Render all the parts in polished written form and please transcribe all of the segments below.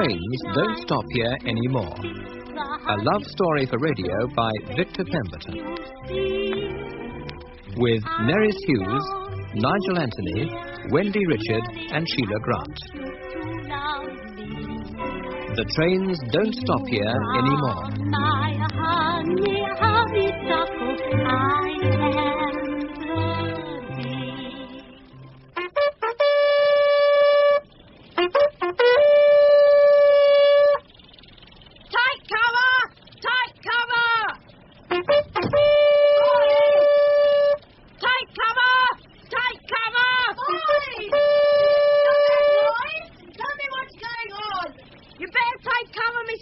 Trains Don't Stop Here Anymore. A love story for radio by Victor Pemberton. With Nerys Hughes, Nigel Anthony, Wendy Richard and Sheila Grant. The Trains Don't Stop Here Anymore.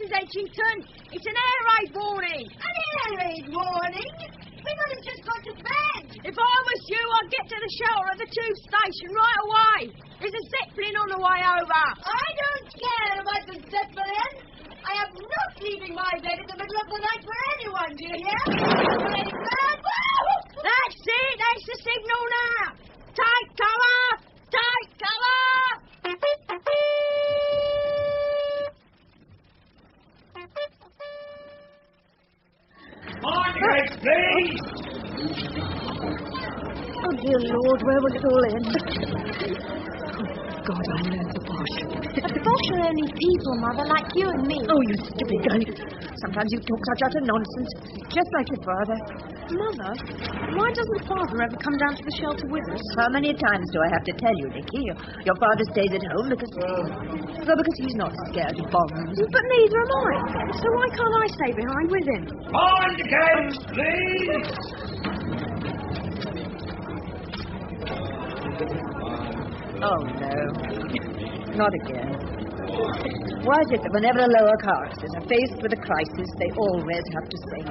Edginton, it's an air raid warning. An air raid warning? We've only just got to bed. If I was you, I'd get to the shelter at the tube station right away. There's a Zeppelin on the way over. I don't care about the Zeppelin. I am not leaving my bed in the middle of the night for anyone, do you hear? That's it. That's the signal now. Take cover. Take cover. On your legs, please! Oh, dear Lord, where will it all end? Oh, God, I know the Bosch. But the Bosch are only people, Mother, like you and me. Oh, you stupid guy. Sometimes you talk such utter nonsense, just like your father. Mother, why doesn't Father ever come down to the shelter with us? How many times do I have to tell you, Nicky? Your father stays at home because he's not scared of bombs. But neither am I. So why can't I stay behind with him? On your legs, please! Oh, no. Not again. Why is it that whenever the lower castes are faced with a crisis, they always have to sing?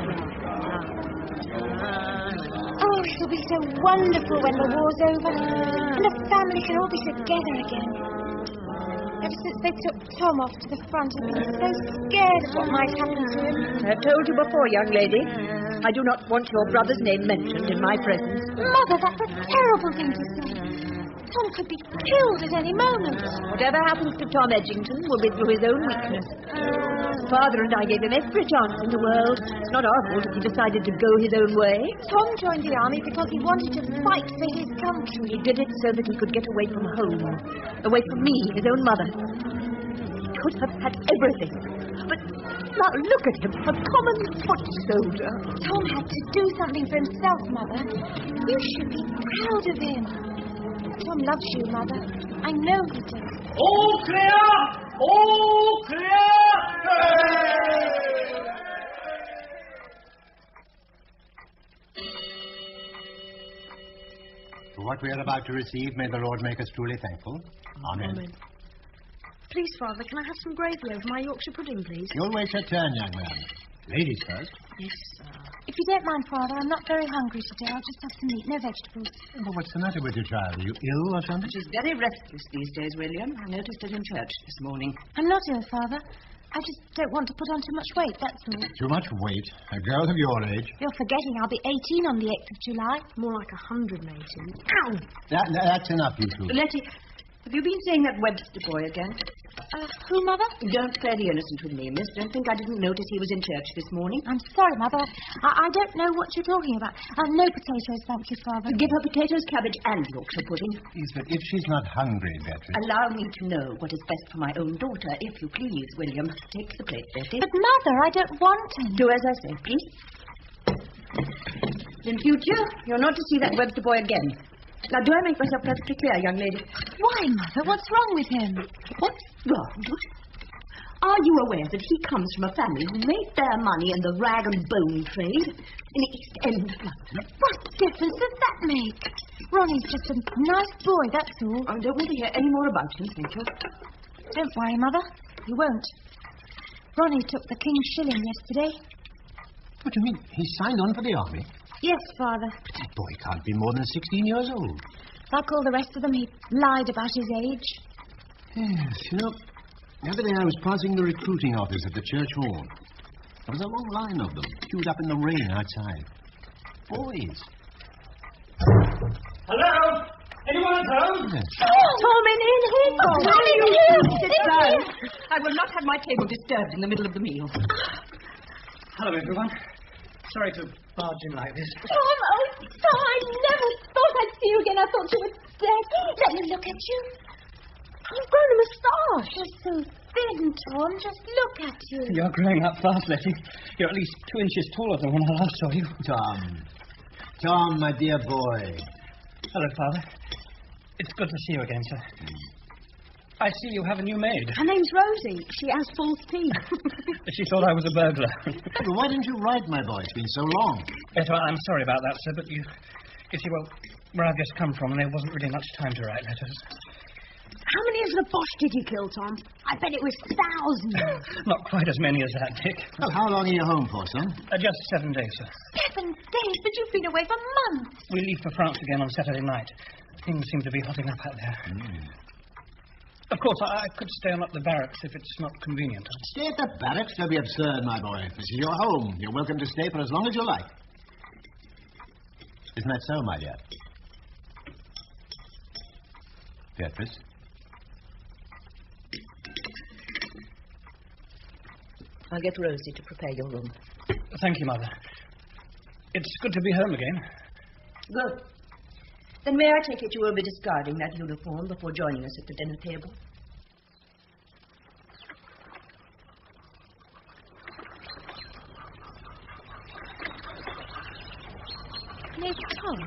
Oh, it'll be so wonderful when the war's over and the family can all be together again. Ever since they took Tom off to the front, I've been so scared of what might happen to him. I've told you before, young lady. I do not want your brother's name mentioned in my presence. Mother, that's a terrible thing to say. Tom could be killed at any moment. Whatever happens to Tom Edginton will be through his own weakness. His father and I gave him every chance in the world. It's not our fault if he decided to go his own way. Tom joined the army because he wanted to fight for his country. He did it so that he could get away from home, away from me, his own mother. He could have had everything. But now look at him, a common foot soldier. Tom had to do something for himself, Mother. You should be proud of him. Tom loves you, Mother. I know he does. All clear! All clear! For what we are about to receive, may the Lord make us truly thankful. Amen. Please, Father, can I have some gravy over my Yorkshire pudding, please? You'll wait your turn, young man. Ladies first. Yes, sir. If you don't mind, Father, I'm not very hungry today. I'll just have some meat, no vegetables. Well, what's the matter with your child? Are you ill or something? She's very restless these days, William. I noticed it in church this morning. I'm not ill, Father. I just don't want to put on too much weight, that's all. Too much weight? A girl of your age? You're forgetting I'll be 18 on the 8th of July. More like 100, matey. Ow! That's enough, you two. Letty, have you been seeing that Webster boy again? Who, Mother? Don't play the innocent with me, miss. Don't think I didn't notice he was in church this morning. I'm sorry, Mother. I don't know what you're talking about. No potatoes, thank you, Father. Give her potatoes, cabbage, and Yorkshire pudding. Yes, but if she's not hungry, Beatrice... Allow me to know what is best for my own daughter, if you please, William. Take the plate, Betty. But, Mother, I don't want to. Do as I say, please. In future, you're not to see that Webster boy again. Now, do I make myself perfectly clear, young lady? Why, Mother? What's wrong with him? What's wrong? Are you aware that he comes from a family who made their money in the rag and bone trade in the East End of London? What difference does that make? Ronnie's just a nice boy, that's all. I don't want to hear any more about him, thank you. Don't worry, Mother. He won't. Ronnie took the King's shilling yesterday. What do you mean? He signed on for the army? Yes, Father. But that boy can't be more than 16 years old. Like all the rest of them, he lied about his age. Yes, you know, the other day I was passing the recruiting office at the church hall. There was a long line of them, queued up in the rain outside. Boys. Hello? Anyone at home? Tom in here, Tom. Tom in here. Sit down. I will not have my table disturbed in the middle of the meal. Hello, everyone. Sorry to barge in like this. Tom, oh, Tom, I never thought I'd see you again. I thought you were dead. Let me look at you. You've grown a moustache. You're so thin, Tom. Just look at you. You're growing up fast, Letty. You're at least 2 inches taller than when I last saw you. Tom, my dear boy. Hello, Father. It's good to see you again, sir. I see you have a new maid. Her name's Rosie. She has false teeth. She thought I was a burglar. Well, why didn't you write, my boy? It's been so long. Yes, well, I'm sorry about that, sir, but you see, well, where I've just come from, and there wasn't really much time to write letters. How many of the Bosch did you kill, Tom? I bet it was thousands. Not quite as many as that, Dick. Well, how long are you home for, son? Just 7 days, sir. 7 days, but you've been away for months. We leave for France again on Saturday night. Things seem to be hotting up out there. Of course, I could stay on at the barracks if it's not convenient. Stay at the barracks? That'd be absurd, my boy. This is your home. You're welcome to stay for as long as you like. Isn't that so, my dear? Beatrice? I'll get Rosie to prepare your room. Thank you, Mother. It's good to be home again. Good. Then may I take it you will be discarding that uniform before joining us at the dinner table? No, Tom.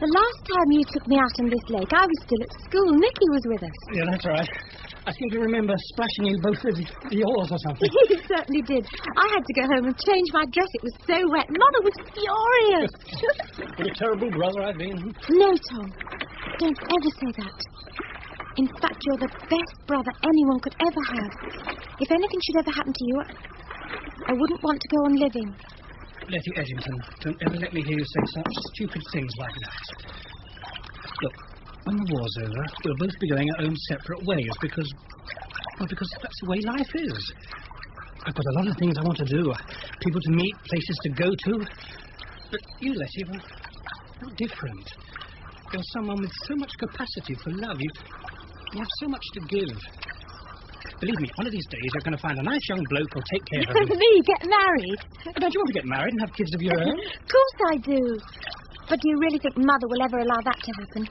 The last time you took me out on this lake, I was still at school. Nicky was with us. Yeah, that's right. I seem to remember splashing you both with the oars or something. You certainly did. I had to go home and change my dress. It was so wet. Mother was furious. What a terrible brother I've been. No, Tom. Don't ever say that. In fact, you're the best brother anyone could ever have. If anything should ever happen to you, I wouldn't want to go on living. Letty Edginton, don't ever let me hear you say such stupid things like that. Look, when the war's over, we'll both be going our own separate ways because that's the way life is. I've got a lot of things I want to do, people to meet, places to go to. But you, Letty, you're different. You're someone with so much capacity for love. You have so much to give. Believe me, one of these days you're going to find a nice young bloke who'll take care of you. Me, get married? Don't you want to get married and have kids of your own? Of course I do. But do you really think Mother will ever allow that to happen?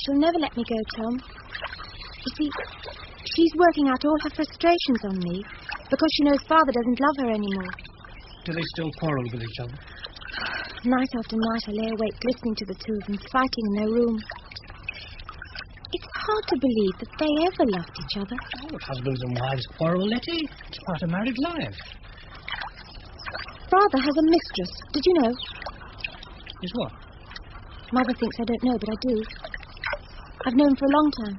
She'll never let me go, Tom. You see, she's working out all her frustrations on me because she knows Father doesn't love her anymore. Do they still quarrel with each other? Night after night I lay awake listening to the two of them fighting in their room. It's hard to believe that they ever loved each other. Oh, husbands and wives quarrel, Letty. It's part of married life. Father has a mistress. Did you know? Is what? Mother thinks I don't know, but I do. I've known for a long time.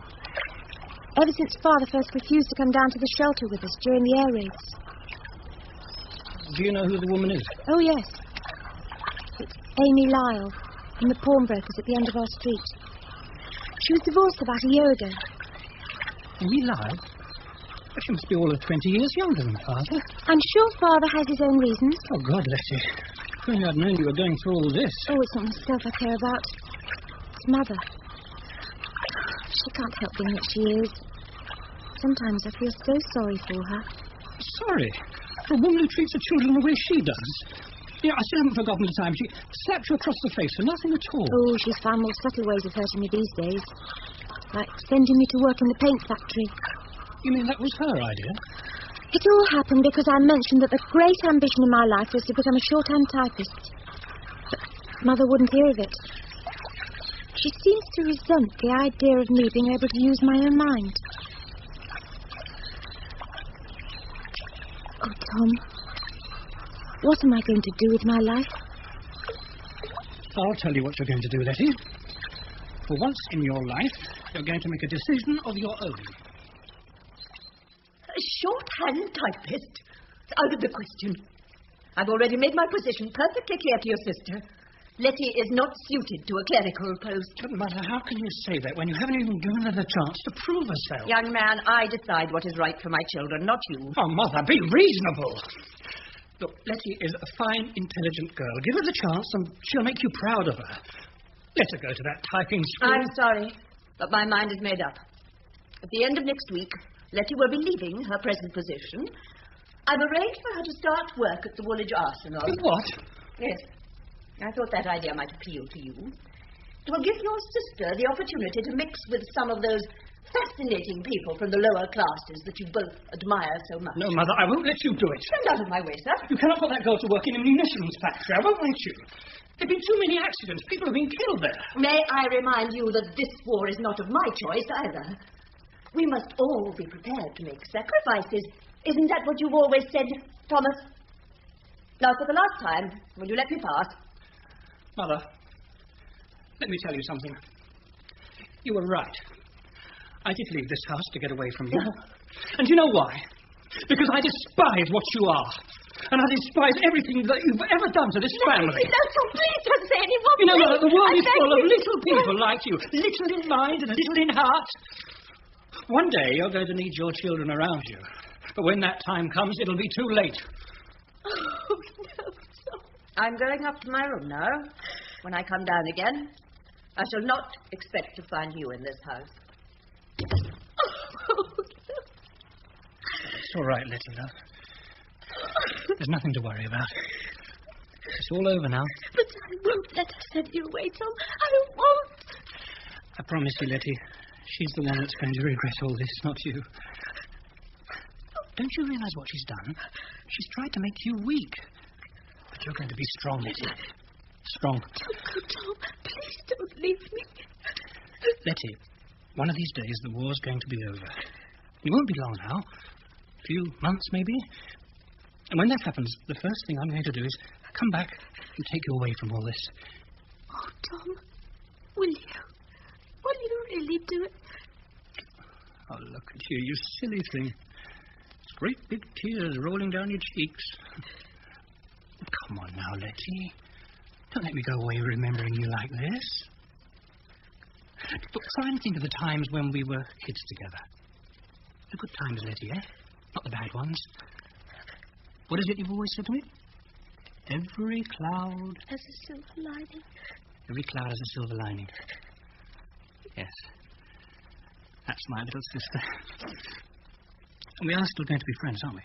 Ever since Father first refused to come down to the shelter with us during the air raids. Do you know who the woman is? Oh, yes. It's Amy Lyall, from the pawnbrokers at the end of our street. She was divorced about a year ago. Amy Lyall? Well, she must be all of 20 years younger than Father. I'm sure Father has his own reasons. Oh, God, Letty. If only I'd known you were going through all this. Oh, it's not myself I care about. It's Mother. She can't help being what she is. Sometimes I feel so sorry for her. Sorry? For a woman who treats her children the way she does? Yeah, I still haven't forgotten the time she slapped you across the face for nothing at all. Oh, she's found more subtle ways of hurting me these days. Like sending me to work in the paint factory. You mean that was her idea? It all happened because I mentioned that the great ambition in my life was to become a shorthand typist. But Mother wouldn't hear of it. She seems to resent the idea of me being able to use my own mind. Oh, Tom. What am I going to do with my life? I'll tell you what you're going to do, Letty. For once in your life, you're going to make a decision of your own. A shorthand typist? It's out of the question. I've already made my position perfectly clear to your sister. Letty is not suited to a clerical post. But, Mother, how can you say that when you haven't even given her the chance to prove herself? Young man, I decide what is right for my children, not you. Oh, Mother, be reasonable. Look, Letty is a fine, intelligent girl. Give her the chance and she'll make you proud of her. Let her go to that typing school. I'm sorry, but my mind is made up. At the end of next week, Letty will be leaving her present position. I've arranged for her to start work at the Woolwich Arsenal. What? Yes. I thought that idea might appeal to you. It will give your sister the opportunity to mix with some of those fascinating people from the lower classes that you both admire so much. No, Mother, I won't let you do it. Stand out of my way, sir. You cannot put that girl to work in a munitions factory. I won't let you. There have been too many accidents. People have been killed there. May I remind you that this war is not of my choice either. We must all be prepared to make sacrifices. Isn't that what you've always said, Thomas? Now, for the last time, will you let me pass? Mother, let me tell you something. You were right. I did leave this house to get away from you. And you know why? Because I despise what you are. And I despise everything that you've ever done to this family. No, Tom, please don't say any more. You know, Mother, the world is full of little people like you. Little in mind and little in heart. One day you're going to need your children around you. But when that time comes, it'll be too late. Oh, no, Tom. I'm going up to my room now. When I come down again, I shall not expect to find you in this house. Oh, no. It's all right, Letty, love. There's nothing to worry about. It's all over now. But I won't let her send you away, Tom. I won't. I promise you, Letty, she's the one that's going to regret all this, not you. Don't you realise what she's done? She's tried to make you weak. But you're going to be strong, Letty. Strong. Don't go, Tom. Please don't leave me. Letty, one of these days the war's going to be over. It won't be long now. A few months, maybe. And when that happens, the first thing I'm going to do is come back and take you away from all this. Oh, Tom, will you? Will you really do it? Oh, look at you, you silly thing. Great big tears rolling down your cheeks. Come on now, Letty. Don't let me go away remembering you like this. But try and think of the times when we were kids together. The good times, Letty, eh? Not the bad ones. What is it you've always said to me? Every cloud has a silver lining. Every cloud has a silver lining. Yes. That's my little sister. And we are still going to be friends, aren't we?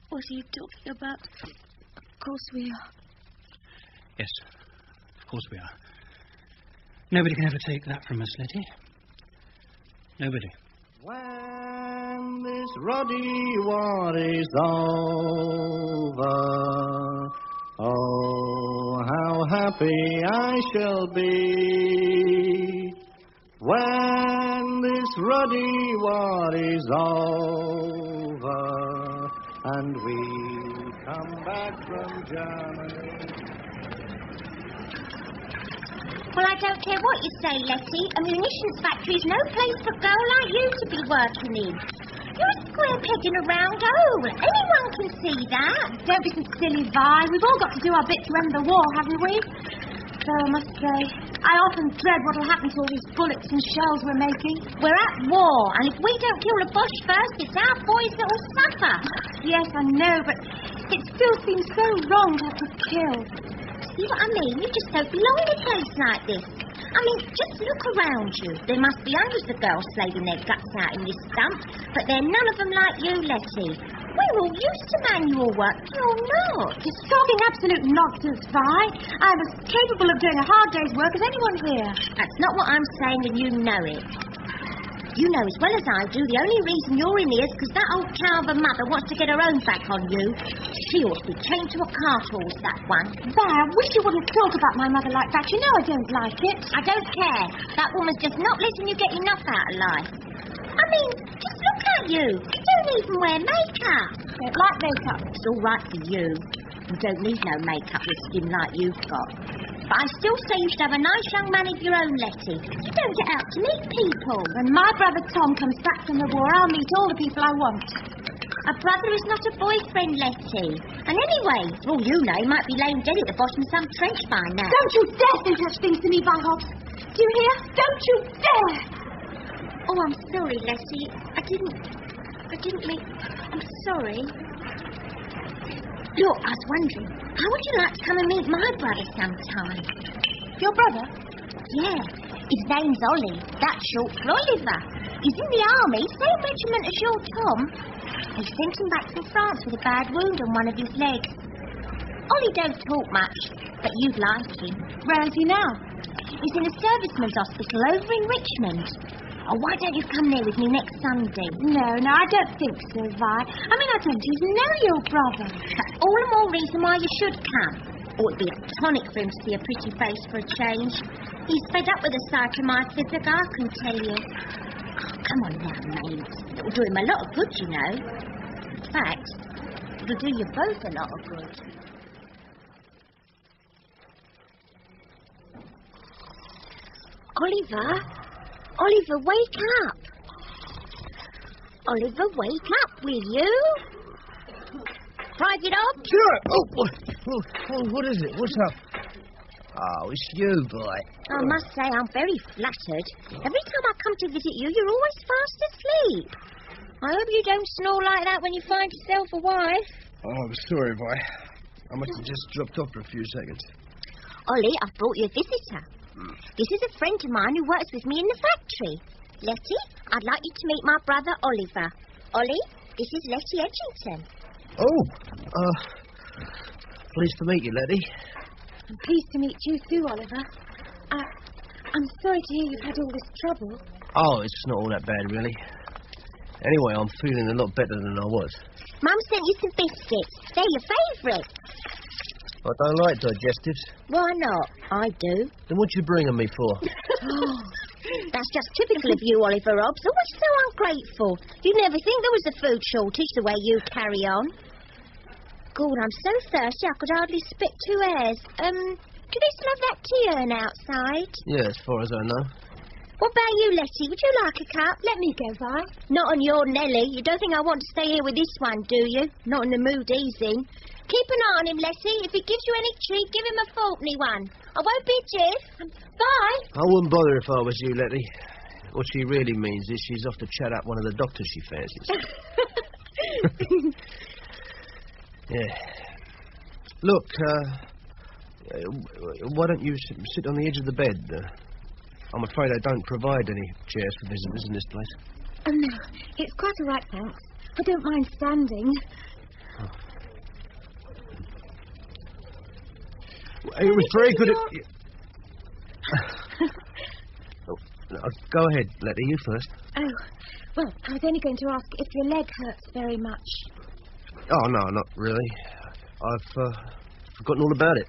What are you talking about? Of course we are. Yes, of course we are. Nobody can ever take that from us, Letty. Nobody. When this ruddy war is over, oh, how happy I shall be. When this ruddy war is over, and we come back from Germany. Well, I don't care what you say, Letty. A munitions factory's no place for a girl like you to be working in. You're a square peg in a round hole. Anyone can see that. Don't be so silly, Vi. We've all got to do our bit to end the war, haven't we? Though I must say, I often dread what'll happen to all these bullets and shells we're making. We're at war, and if we don't kill the Boche first, it's our boys that will suffer. Yes, I know, but it still seems so wrong to have to kill. See what I mean? You just don't belong in a place like this. I mean, just look around you. There must be hundreds of girls slaving their guts out in this stump, but they're none of them like you, Letty. We're all used to manual work. You're not. You're talking absolute nonsense, Vi. I'm as capable of doing a hard day's work as anyone here. That's not what I'm saying, and you know it. You know as well as I do, the only reason you're in here is because that old cow of a mother wants to get her own back on you. She ought to be chained to a cart horse, that one. Vi, I wish you wouldn't talk about my mother like that. You know I don't like it. I don't care. That woman's just not letting you get enough out of life. I mean, just look at you. You don't even wear makeup. I don't like makeup. It's all right for you. You don't need no makeup with skin like you've got. But I still say you should have a nice young man of your own, Letty. You don't get out to meet people. When my brother Tom comes back from the war, I'll meet all the people I want. A brother is not a boyfriend, Letty. And anyway, for all you know, he might be laying dead at the bottom of some trench by now. Don't you dare say such things to me, Vi Hobbs. Do you hear? Don't you dare! Oh, I'm sorry, Letty. I didn't mean... I'm sorry. Look, I was wondering, how would you like to come and meet my brother sometime? Your brother? Yeah. His name's Ollie. That's short for Oliver. He's in the army, same regiment as your Tom. They sent him back from France with a bad wound on one of his legs. Ollie don't talk much, but you'd like him. Where is he now? He's in a servicemen's hospital over in Richmond. Oh, why don't you come there with me next Sunday? No, I don't think so, Vi. I mean, I don't even know your brother. That's all the more reason why you should come. Or it'd be a tonic for him to see a pretty face for a change. He's fed up with the sight of my physic, I can tell you. Oh, come on now, mate. It'll do him a lot of good, you know. In fact, it'll do you both a lot of good. Oliver, wake up. Oliver, wake up, will you? Private Hobbs? Sure. Oh, what is it? What's up? Oh, it's you, boy. I must say I'm very flattered. Every time I come to visit you, you're always fast asleep. I hope you don't snore like that when you find yourself a wife. Oh, I'm sorry, boy. I must have just dropped off for a few seconds. Ollie, I've brought you a visitor. This is a friend of mine who works with me in the factory. Letty, I'd like you to meet my brother Oliver. Ollie, this is Letty Edginton. Oh, pleased to meet you, Letty. I'm pleased to meet you too, Oliver. I'm sorry to hear you've had all this trouble. Oh, it's not all that bad, really. Anyway, I'm feeling a lot better than I was. Mum sent you some biscuits. They're your favourites. I don't like digestives. Why not? I do. Then what you bringing me for? Oh, that's just typical of you, Oliver Hobbs. Always so ungrateful. You'd never think there was a food shortage the way you carry on. God, I'm so thirsty I could hardly spit 2 hairs. Do they still have that tea urn outside? Yeah, as far as I know. What about you, Letty? Would you like a cup? Let me go, Vi. Not on your Nelly. You don't think I want to stay here with this one, do you? Not in the mood he's in. Keep an eye on him, Letty. If he gives you any treat, give him a Faulkney one. I won't be jiff. Bye. I wouldn't bother if I was you, Letty. What she really means is she's off to chat up one of the doctors she fancies. Yeah. Look, why don't you sit on the edge of the bed? I'm afraid I don't provide any chairs for visitors in this place. Oh, no. It's quite all right, thanks. I don't mind standing. Oh. It was very good Go ahead, Letty, you first. Oh, well, I was only going to ask if your leg hurts very much. Oh, no, not really. I've forgotten all about it.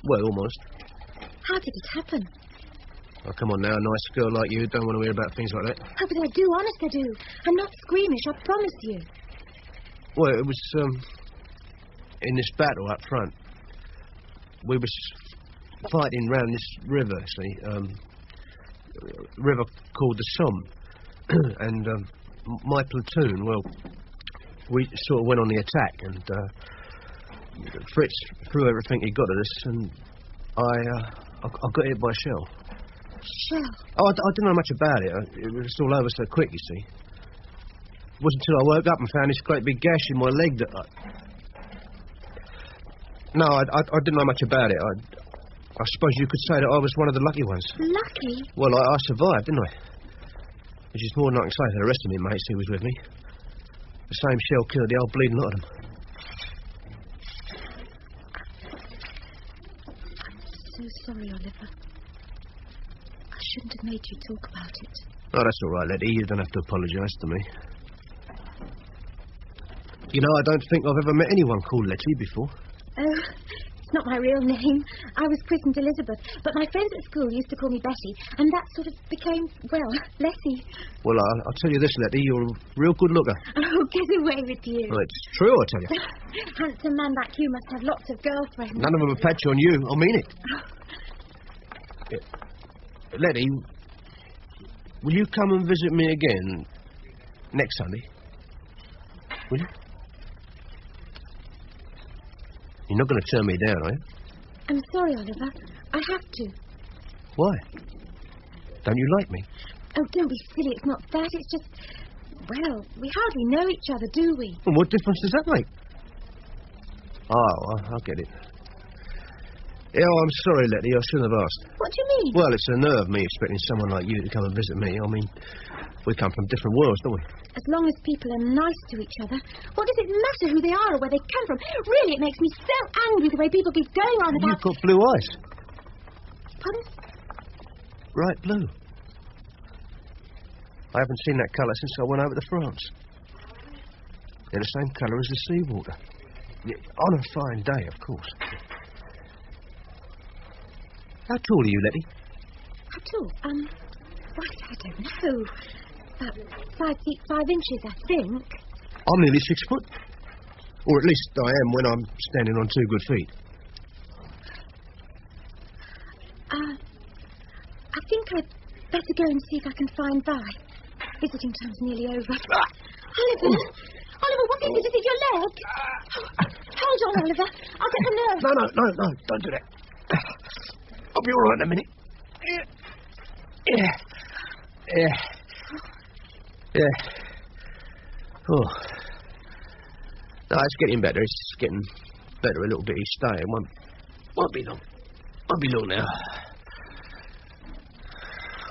Well, almost. How did it happen? Oh, come on now, a nice girl like you don't want to hear about things like that. Oh, but I do, honest I do. I'm not squeamish, I promise you. Well, it was, in this battle up front. We was fighting round this river, see, river called the Somme. And my platoon, well, we sort of went on the attack, and Fritz threw everything he got at us, and I got hit by a shell. Shell? Oh, I didn't know much about it. It was all over so quick, you see. It wasn't until I woke up and found this great big gash in my leg that No, I didn't know much about it. I suppose you could say that I was one of the lucky ones. Lucky? Well, I survived, didn't I? Which is more than I can say for the rest of me mates who was with me. The same shell killed the old bleeding lot of them. I'm so sorry, Oliver. I shouldn't have made you talk about it. Oh, that's all right, Letty. You don't have to apologise to me. You know, I don't think I've ever met anyone called Letty before. Oh, it's not my real name. I was christened Elizabeth, but my friends at school used to call me Betty, and that sort of became, well, Letty. Well, I'll tell you this, Letty, you're a real good looker. Oh, get away with you. Well, it's true, I tell you. Handsome man like you must have lots of girlfriends. None of them will patch on you. I mean it. Letty, will you come and visit me again next Sunday? Will you? You're not going to turn me down, are you? I'm sorry, Oliver. I have to. Why? Don't you like me? Oh, don't be silly. It's not that. It's just... Well, we hardly know each other, do we? Well, what difference does that make? Oh, I get it. Yeah, I'm sorry, Letty. I shouldn't have asked. What do you mean? Well, it's a nerve, me expecting someone like you to come and visit me. I mean, we come from different worlds, don't we? As long as people are nice to each other, what does it matter who they are or where they come from? Really, it makes me so angry the way people keep going on about... You've got blue eyes. Pardon? Bright blue. I haven't seen that colour since I went over to France. They're the same colour as the seawater. Yeah, on a fine day, of course. How tall are you, Letty? How tall? What? I don't know. About 5 feet 5 inches, I think. I'm nearly 6 foot. Or at least I am when I'm standing on 2 good feet. I think I'd better go and see if I can find Vi. Visiting time's nearly over. Oliver! Oliver, what is it? Is it your leg? Hold on, Oliver. I'll get the nurse. No. Don't do that. I'll be all right in a minute. Yeah. Oh. No, it's getting better. It's getting better a little bit each day. It won't be long. Won't be long now.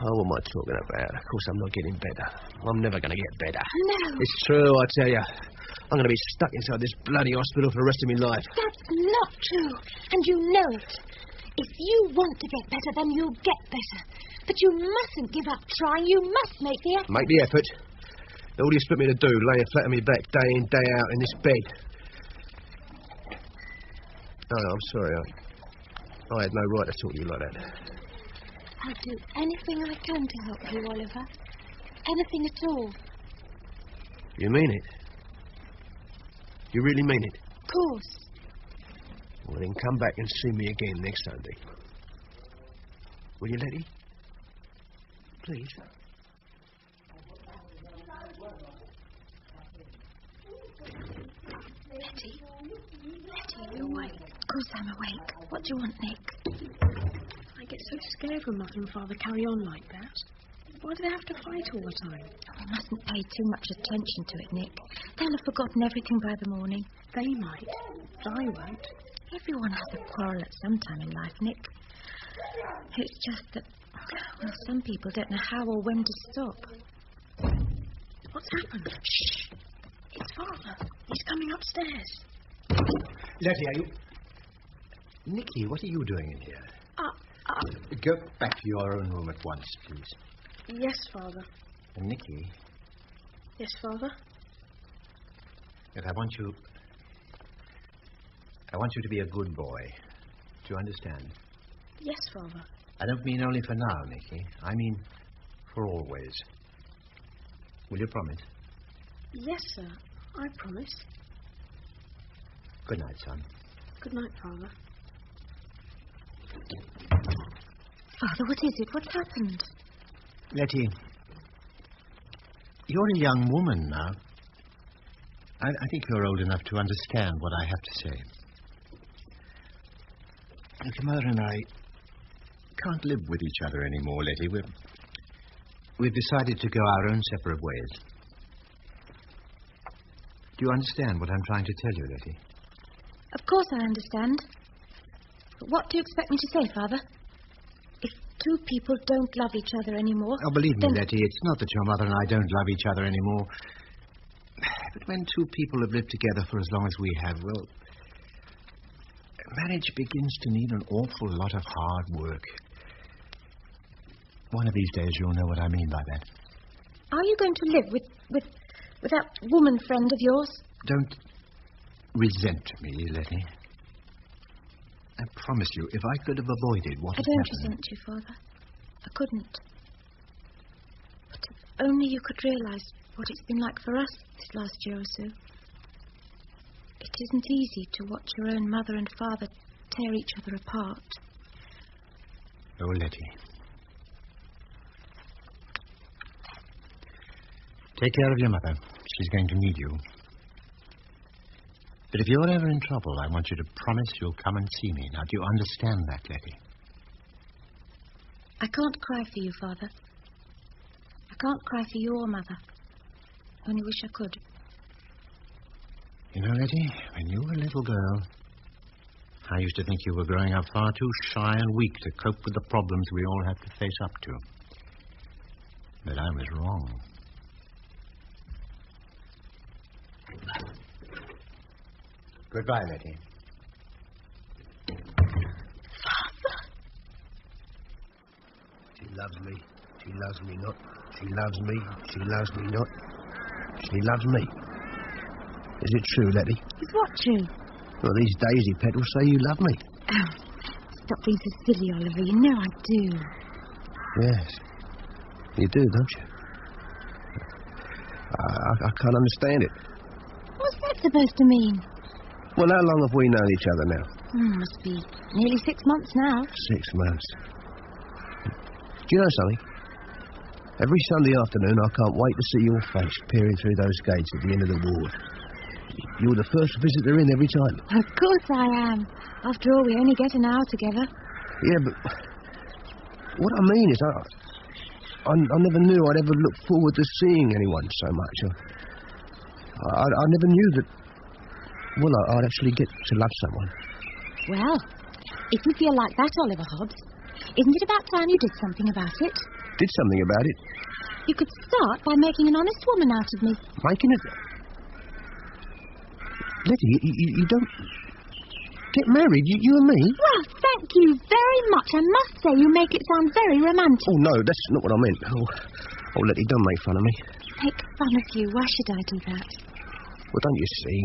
Oh, what am I talking about? Of course I'm not getting better. I'm never going to get better. No. It's true, I tell you. I'm going to be stuck inside this bloody hospital for the rest of my life. That's not true. And you know it. If you want to get better, then you'll get better. But you mustn't give up trying. You must make the effort. Make the effort? All you expect me to do, laying flat on my back day in, day out in this bed. No, I'm sorry. I had no right to talk to you like that. I'll do anything I can to help you, Oliver. Anything at all. You mean it? You really mean it? Of course. Well, then come back and see me again next Sunday. Will you, Letty? Please. Letty, are you awake? Of course I'm awake. What do you want, Nick? I get so scared when Mother and Father carry on like that. Why do they have to fight all the time? We mustn't pay too much attention to it, Nick. They'll have forgotten everything by the morning. They might, but I won't. Everyone has a quarrel at some time in life, Nick. It's just that, well, some people don't know how or when to stop. What's happened? Shh! It's Father. He's coming upstairs. Letty, are you... Nicky, what are you doing in here? Go back to your own room at once, please. Yes, Father. And Nicky... Yes, Father? Look, I want you to be a good boy. Do you understand? Yes, Father. I don't mean only for now, Nicky. I mean for always. Will you promise? Yes, sir. I promise. Good night, son. Good night, Father. Father, what is it? What's happened? Letty, you're a young woman now. I think you're old enough to understand what I have to say. Look, Mother and I can't live with each other anymore, Letty. We've decided to go our own separate ways. Do you understand what I'm trying to tell you, Letty? Of course I understand. But what do you expect me to say, Father? If two people don't love each other anymore... Oh, believe me, Letty, it's not that your mother and I don't love each other anymore. But when two people have lived together for as long as we have, well, marriage begins to need an awful lot of hard work. One of these days you'll know what I mean by that. Are you going to live with that woman friend of yours? Don't resent me, Letty. I promise you, if I could have avoided what has happened... I don't resent you, Father. I couldn't. But if only you could realise what it's been like for us this last year or so. It isn't easy to watch your own mother and father tear each other apart. Oh, Letty. Take care of your mother. She's going to need you. But if you're ever in trouble, I want you to promise you'll come and see me. Now, do you understand that, Letty? I can't cry for you, Father. I can't cry for you or Mother. I only wish I could. You know, Letty, when you were a little girl, I used to think you were growing up far too shy and weak to cope with the problems we all have to face up to. But I was wrong. Goodbye, Letty. She loves me. She loves me not. She loves me. She loves me not. She loves me. Is it true, Letty? Is what true? Well, these daisy petals say you love me. Oh, stop being so silly, Oliver. You know I do. Yes. You do, don't you? I can't understand it. What's that supposed to mean? Well, how long have we known each other now? Must be nearly 6 months now. 6 months. Do you know something? Every Sunday afternoon I can't wait to see your face peering through those gates at the end of the ward. You're the first visitor in every time. Of course I am. After all, we only get an hour together. Yeah, but what I mean is I never knew I'd ever look forward to seeing anyone so much. I never knew that, well, I'd actually get to love someone. Well, if you feel like that, Oliver Hobbs, isn't it about time you did something about it? Did something about it? You could start by making an honest woman out of me. Making it? Letty, you don't get married, you and me? Well, thank you very much. I must say you make it sound very romantic. Oh, no, that's not what I meant. Oh, Letty, don't make fun of me. Make fun of you? Why should I do that? Well, don't you see?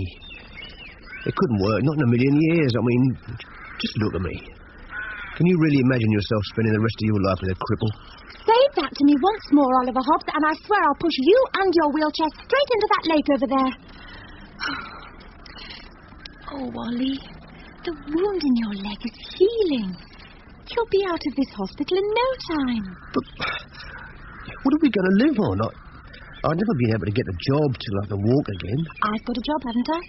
It couldn't work, not in a million years. I mean, just look at me. Can you really imagine yourself spending the rest of your life with a cripple? Say that to me once more, Oliver Hobbs, and I swear I'll push you and your wheelchair straight into that lake over there. Oh, Ollie, the wound in your leg is healing. You'll be out of this hospital in no time. But what are we going to live on? I'd never been able to get a job till I can walk again. I've got a job, haven't I?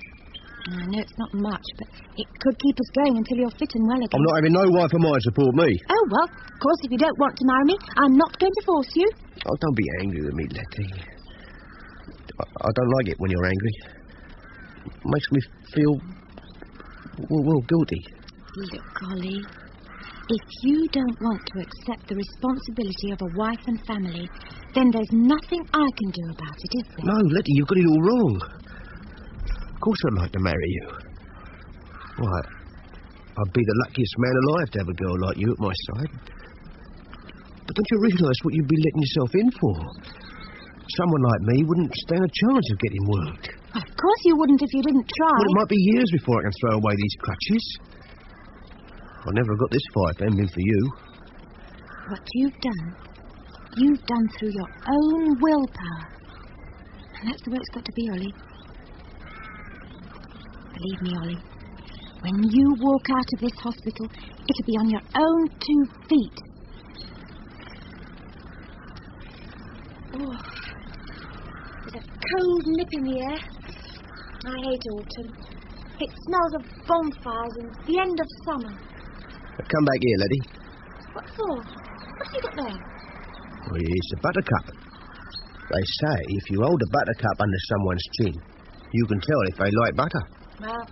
I know it's not much, but it could keep us going until you're fit and well again. I'm not having no wife of mine support me. Oh, well, of course, if you don't want to marry me, I'm not going to force you. Oh, don't be angry with me, Letty. I don't like it when you're angry. It makes me feel, well, guilty. Look, Ollie, if you don't want to accept the responsibility of a wife and family, then there's nothing I can do about it, is there? No, Letty, you've got it all wrong. Of course I'd like to marry you. Why, I'd be the luckiest man alive to have a girl like you at my side. But don't you realise what you'd be letting yourself in for? Someone like me wouldn't stand a chance of getting work. Of course you wouldn't if you didn't try. Well, it might be years before I can throw away these crutches. I never got this far if it hadn't been for you. What you've done through your own willpower. And that's the way it's got to be, Ollie. Believe me, Ollie, when you walk out of this hospital, it'll be on your own 2 feet. Oh, there's a cold nip in the air. I hate autumn. It smells of bonfires and the end of summer. Come back here, Letty. What for? What have you got there? Well, it's a buttercup. They say if you hold a buttercup under someone's chin, you can tell if they like butter. Well,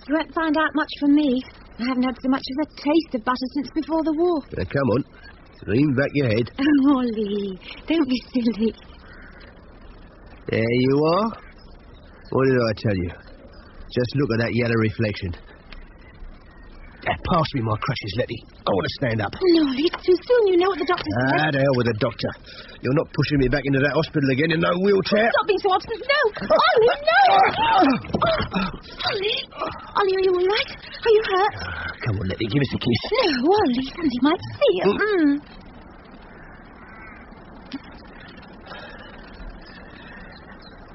you won't find out much from me. I haven't had so much as a taste of butter since before the war. Come on. Lean back your head. Oh, Ollie, don't be silly. There you are. What did I tell you? Just look at that yellow reflection. Pass me my crutches, Letty. I want to stand up. No, it's too soon. You know what the doctor said. Ah, the hell with the doctor. You're not pushing me back into that hospital again in no wheelchair. Stop being so obstinate. No! Ollie, no! Ollie? Ollie, are you all right? Are you hurt? Come on, Letty, give us a kiss. No, Ollie, somebody might see you.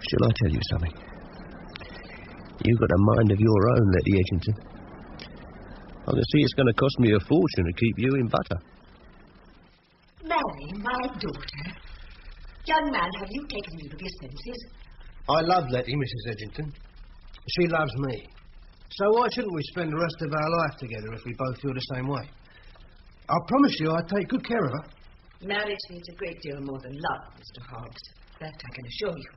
Shall I tell you something? You've got a mind of your own, Letty Edginton. I can see it's going to cost me a fortune to keep you in butter. Mary, my daughter. Young man, have you taken leave of your senses? I love Letty, Mrs. Edginton. She loves me. So why shouldn't we spend the rest of our life together if we both feel the same way? I promise you I'd take good care of her. Marriage needs a great deal more than love, Mr. Hobbs. That I can assure you.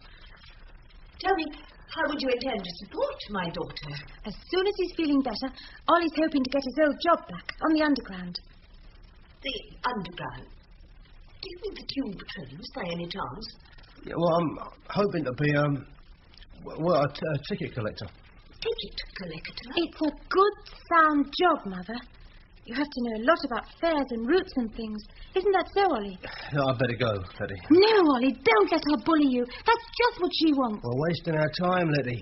Tell me, how would you intend to support my daughter? As soon as he's feeling better, Ollie's hoping to get his old job back on the underground. The underground? Do you mean the tube trains, by any chance? Yeah, well, I'm hoping to be, a ticket collector. Ticket collector? It's a good, sound job, Mother. You have to know a lot about fares and routes and things. Isn't that so, Ollie? No, I'd better go, Letty. No, Ollie, don't let her bully you. That's just what she wants. We're wasting our time, Letty.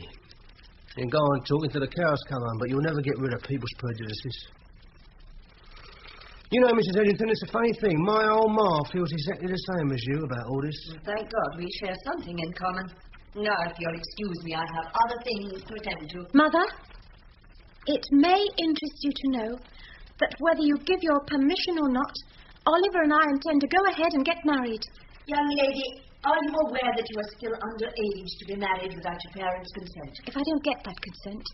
You can go on talking till the cows come home, but you'll never get rid of people's prejudices. You know, Mrs. Edginton, it's a funny thing. My old ma feels exactly the same as you about all this. Thank God we share something in common. Now, if you'll excuse me, I have other things to attend to. Mother, it may interest you to know that whether you give your permission or not, Oliver and I intend to go ahead and get married. Young lady, are you aware that you are still underage to be married without your parents' consent? If I don't get that consent,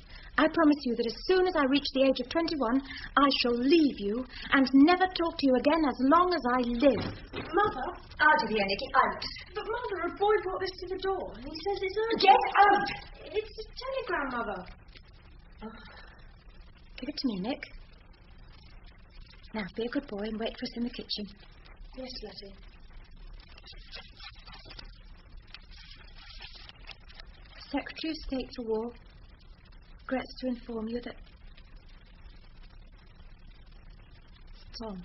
I promise you that as soon as I reach the age of 21, I shall leave you and never talk to you again as long as I live. Mother? Out of here, Nicky, out. But, Mother, a boy brought this to the door, and he says it's urgent. Get out! It's a telegram, Mother. Oh. Give it to me, Nick. Now, be a good boy and wait for us in the kitchen. Yes, Letty. Secretary of State for War regrets to inform you that Tom,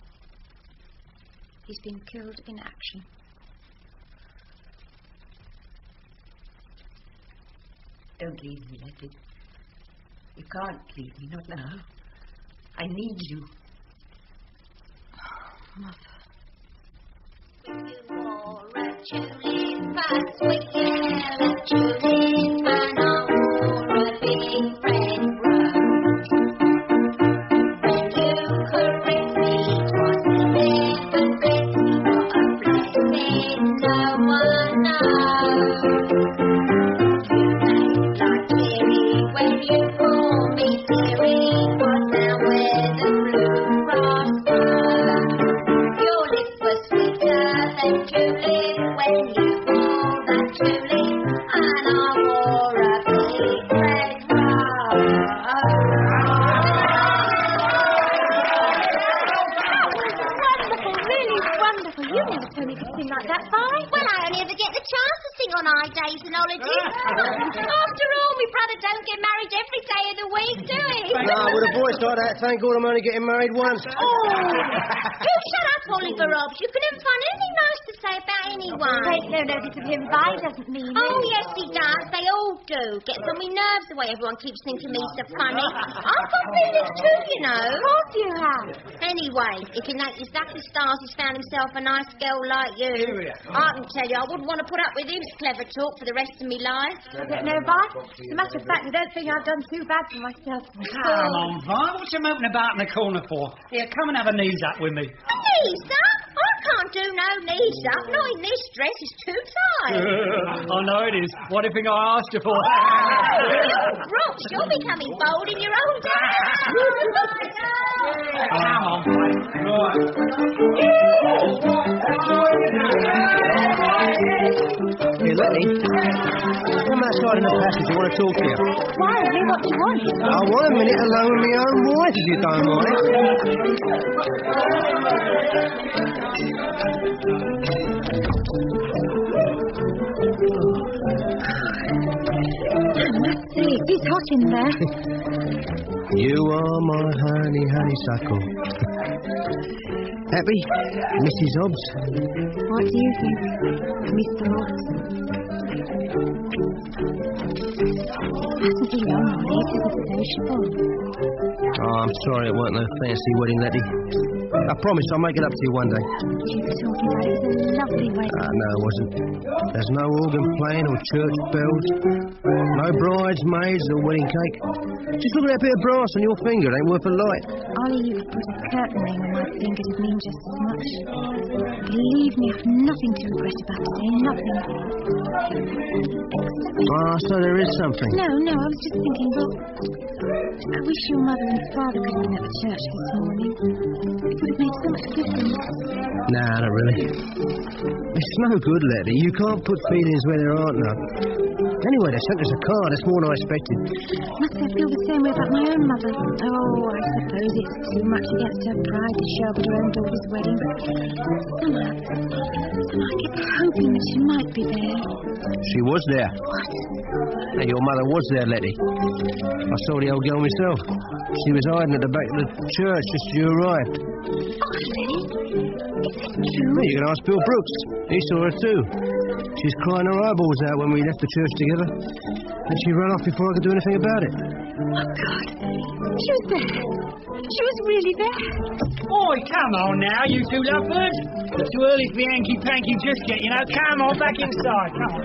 he's been killed in action. Don't leave me, Letty. You can't leave me, not now. I need you. Mother. You wore a tulip, a sweet yellow tulip, and I wore a big red rose. When you caressed me, 'twas the best, what a blessing no one knows. You made like teary when you called me dearie, 'twas now where the blue grass grows. Your lips were sweeter than tulip when you wore that tulip, and I wore a big red rose. Wonderful, really wonderful. You never told me you could sing like that, Vi. Well, I only ever get the chance to sing on high days and holidays. After all, my brother don't get married every day of the week, do he? With a voice like that, thank God I'm only getting married once. Oh, you shut up, Oliver Hobbs. You can never find anything nice to say about anyone. Take no notice of him, Vi. Doesn't mean Oh, it. yes, he does. They all do. Gets on my nerves the way everyone keeps thinking me so funny. I've got feelings too, you know. Of course you have. Anyway, if Ignatius Lucky Stars has found himself a nice girl like you, I can tell you I wouldn't want to put up with his clever talk for the rest of my life. I don't know, Vi. As a matter of fact, I don't think I've done too bad for myself. Come on, Vi. What you moping about in the corner for? Here, come and have a knees up with me. Knees up? I can't do no knees up. Not in this dress. It's too tight. I know it is. What do you think I asked you for? You brooks, you're becoming bold in your own Come on, Here, Letty. Come outside in the passage. I want to talk to you. Why? I mean, what do you want? I want a minute alone with my own voice, if you don't mind. See, it's hot in there. You are my honeysuckle. Happy, Mrs. Hobbs? What do you think, Mr. Hobbs? Hasn't he long, Ollie? It isn't sociable. Oh, I'm sorry it weren't no fancy wedding, Letty. I promise I'll make it up to you one day. You were talking about it was a lovely wedding. No, it wasn't. There's no organ playing or church bells. No bridesmaids or wedding cake. Just look at that bit of brass on your finger. It ain't worth a light. Ollie, you would put a curtain ring on my finger to mean just as much. Believe me, I've nothing to regret about today. Nothing. Ah, so there is something. No, I was just thinking, well, I wish your mother and father could have been at the church this morning. It would have made so much difference. Nah, not really. It's no good, Letty. You can't put feelings where there aren't none. Anyway, they sent us a car. That's more than I expected. Must I feel the same way about my own mother? Oh, I suppose it's too much against her pride to show up at her own daughter's wedding. Somehow I kept hoping that she might be there. She was there. What? And your mother was there, Letty. I saw the old girl myself. She was hiding at the back of the church just as you arrived. Oh, Lenny, is that true? Well, you can ask Bill Brooks. He saw her too. She was crying her eyeballs out when we left the church together. And she ran off before I could do anything about it. Oh, God. She was there. She was really there. Oi, come on now, you two lovebirds. It's too early to be hanky-panky just yet, you know. Come on, back inside. Come on.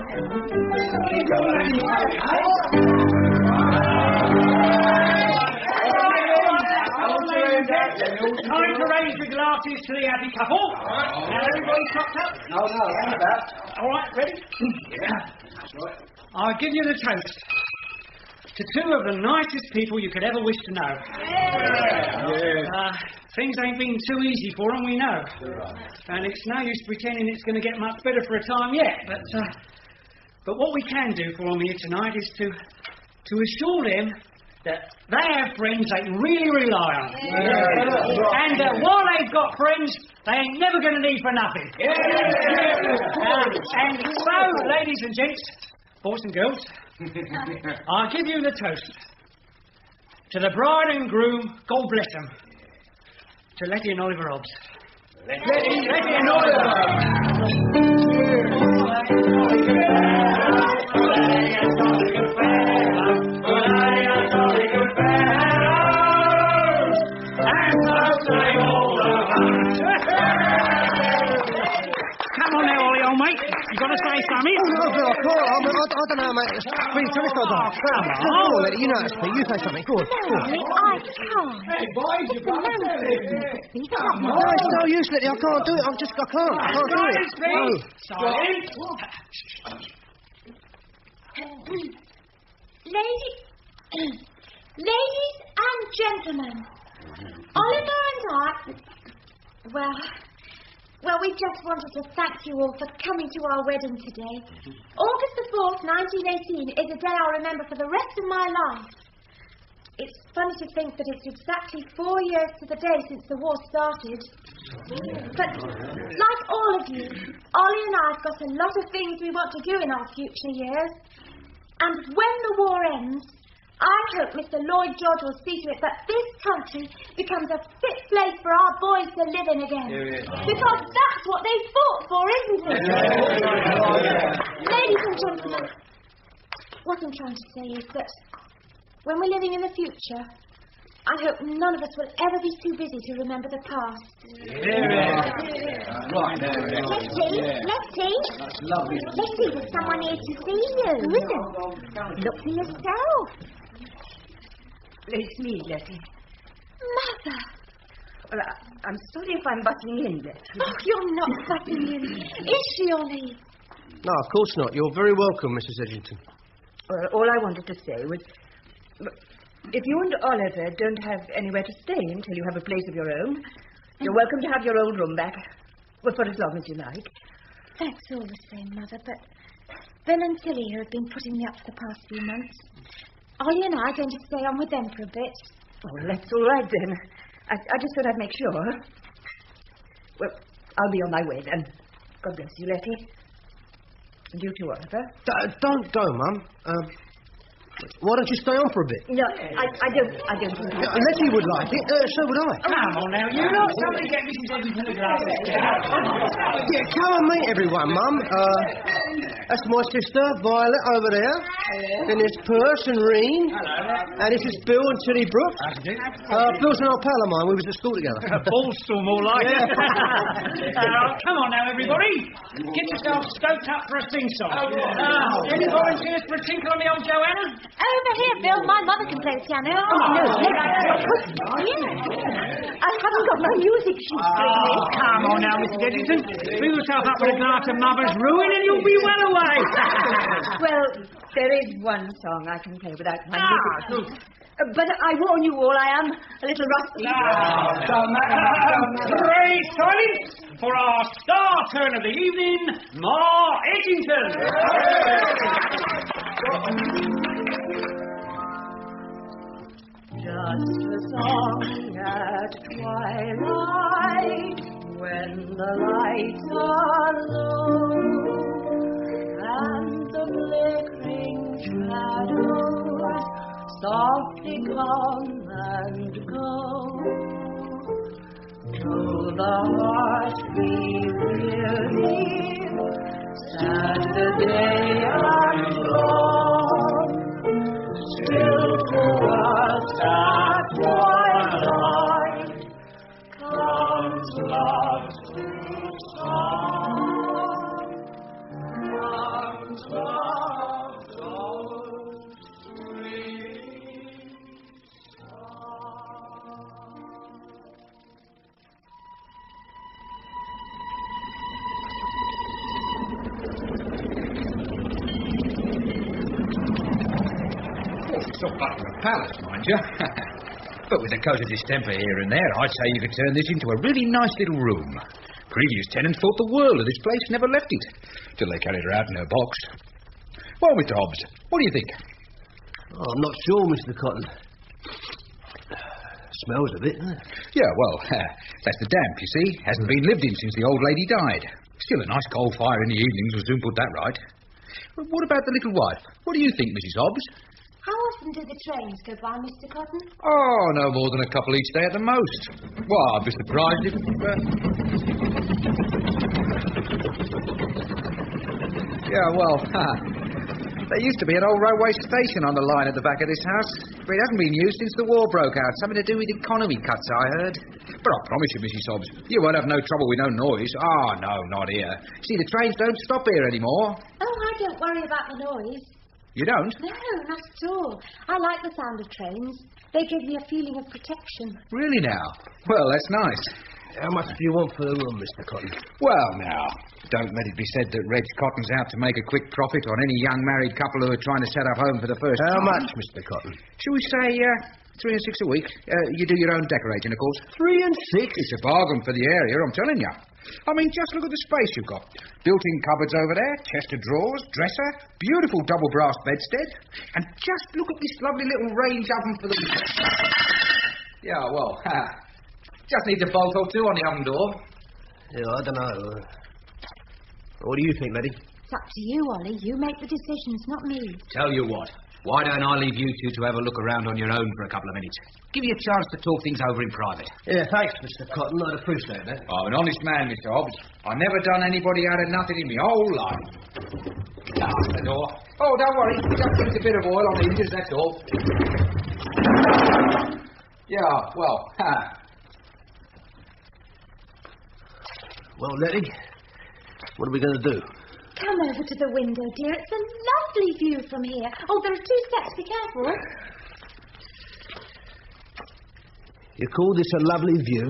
Time to raise your glasses to the happy couple. Now, everybody chopped up? No, hang about. All right, ready? Yeah. That's right. I'll give you the toast. To two of the nicest people you could ever wish to know. Things ain't been too easy for them, we know. And it's no use pretending it's going to get much better for a time yet. But what we can do for them here tonight is to assure them that they have friends they can really rely on. And while they've got friends, they ain't never going to need for nothing. And so, ladies and gents, boys and girls, I'll give you the toast. To the bride and groom, God bless them. To Letty and Oliver Hobbs. Letty and Come on now, Ollie, old mate. You've got to say something. Oh, no, I don't know, mate. Please, tell us what I don't. Come on, Letty, you know how to speak. You say something. Go on. I can't. Hey, boys, you've got to No, it's no use, Letty. I can't do it. I can't do it. Ladies and gentlemen, Oliver and I... Well, we just wanted to thank you all for coming to our wedding today. August the 4th, 1918 is a day I'll remember for the rest of my life. It's funny to think that it's exactly 4 years to the day since the war started. But, like all of you, Ollie and I have got a lot of things we want to do in our future years. And when the war ends, I hope Mr. Lloyd George will see to it that this country becomes a fit place for our boys to live in again. Because that's what they fought for, isn't it? Ladies and gentlemen, what I'm trying to say is that when we're living in the future, I hope none of us will ever be too busy to remember the past. Letty. That's lovely. Letty, there's someone here to see you. Who is it? Look for yourself. It's me, Letty. Mother! Well, I'm sorry if I'm butting in, Letty. Oh, you're not butting in. Is she, Ollie? No, of course not. You're very welcome, Mrs. Edginton. Well, all I wanted to say was... If you and Oliver don't have anywhere to stay until you have a place of your own, you're welcome to have your old room back. Well, for as long as you like. Thanks all the same, Mother, but Bill and Tilly, who have been putting me up for the past few months, Ollie and I are going to stay on with them for a bit. Oh, that's all right, then. I just thought I'd make sure. Well, I'll be on my way, then. God bless you, Letty. And you too, Oliver. Don't go, Mum. Why don't you stay on for a bit? No, I don't think so. Letty would like it. So would I. Come on now, you lot. Somebody get Mrs. Edginton a glass. Yeah, come and meet everyone, Mum. That's my sister, Violet, over there. Then there's Pearson, Reen. And this is Bill and Tilly Brooks. Bill's an old pal of mine. We was at school together. Ballstool, more like it. Come on now, everybody. Get yourself stoked up for a sing-song. Any volunteers for a tinkle on the old Joanna? Over here, Bill. My mother can play the piano. I haven't got my music sheet with me. Come on now, Mrs. Edginton. Fill yourself up with a glass of Mother's Ruin and you'll be well away. Well, there is one song I can play without my music sheet. But I warn you all, I am a little rusty. Pray silence for our star turn of the evening, Ma Edginton. Just a song at twilight, when the lights are low, and the flickering shadows softly come and go. Though the heart be weary, sad the day and long, still for us at twilight comes love's true song, comes love's own sweet song. It's not Buckingham Palace, mind you. But with a coat of distemper here and there, I'd say you could turn this into a really nice little room. Previous tenants thought the world of this place, never left it, till they carried her out in her box. Well, Mr. Hobbs, what do you think? Oh, I'm not sure, Mr. Cotton. Smells a bit, doesn't it? Yeah, well, that's the damp, you see. Hasn't been lived in since the old lady died. Still, a nice coal fire in the evenings will soon put that right. Well, what about the little wife? What do you think, Mrs. Hobbs? How often do the trains go by, Mr. Cotton? Oh, no more than a couple each day at the most. Well, I'd be surprised if... Yeah, well, there used to be an old railway station on the line at the back of this house, but it hasn't been used since the war broke out. Something to do with economy cuts, I heard. But I promise you, Mrs. Hobbs, you won't have no trouble with no noise. Oh, no, not here. See, the trains don't stop here anymore. Oh, I don't worry about the noise. You don't? No, not at all. I like the sound of trains. They give me a feeling of protection. Really now? Well, that's nice. How much do you want for the room, Mr. Cotton? Well, now, don't let it be said that Reg Cotton's out to make a quick profit on any young married couple who are trying to set up home for the first How time. much, Mr. Cotton? Shall we say 3 and 6 a week? You do your own decorating, of course. 3 and 6? It's a bargain for the area, I'm telling you. I mean, just look at the space you've got. Built-in cupboards over there, chest of drawers, dresser, beautiful double brass bedstead, and just look at this lovely little range oven for the... Yeah, well, just needs a bolt or two on the oven door. Yeah, I don't know. What do you think, Letty? It's up to you, Ollie. You make the decisions, not me. Tell you what, why don't I leave you two to have a look around on your own for a couple of minutes? Give you a chance to talk things over in private. Yeah, thanks, Mr. Cotton. I'd appreciate that. I'm an honest man, Mr. Hobbs. I've never done anybody out of nothing in my whole life. Shut the door. Oh, don't worry. Just put a bit of oil on the hinges, that's all. Yeah, well, Well, Letty, what are we going to do? Come over to the window, dear. It's a lovely view from here. Oh, there are 2 steps. Be careful. You call this a lovely view?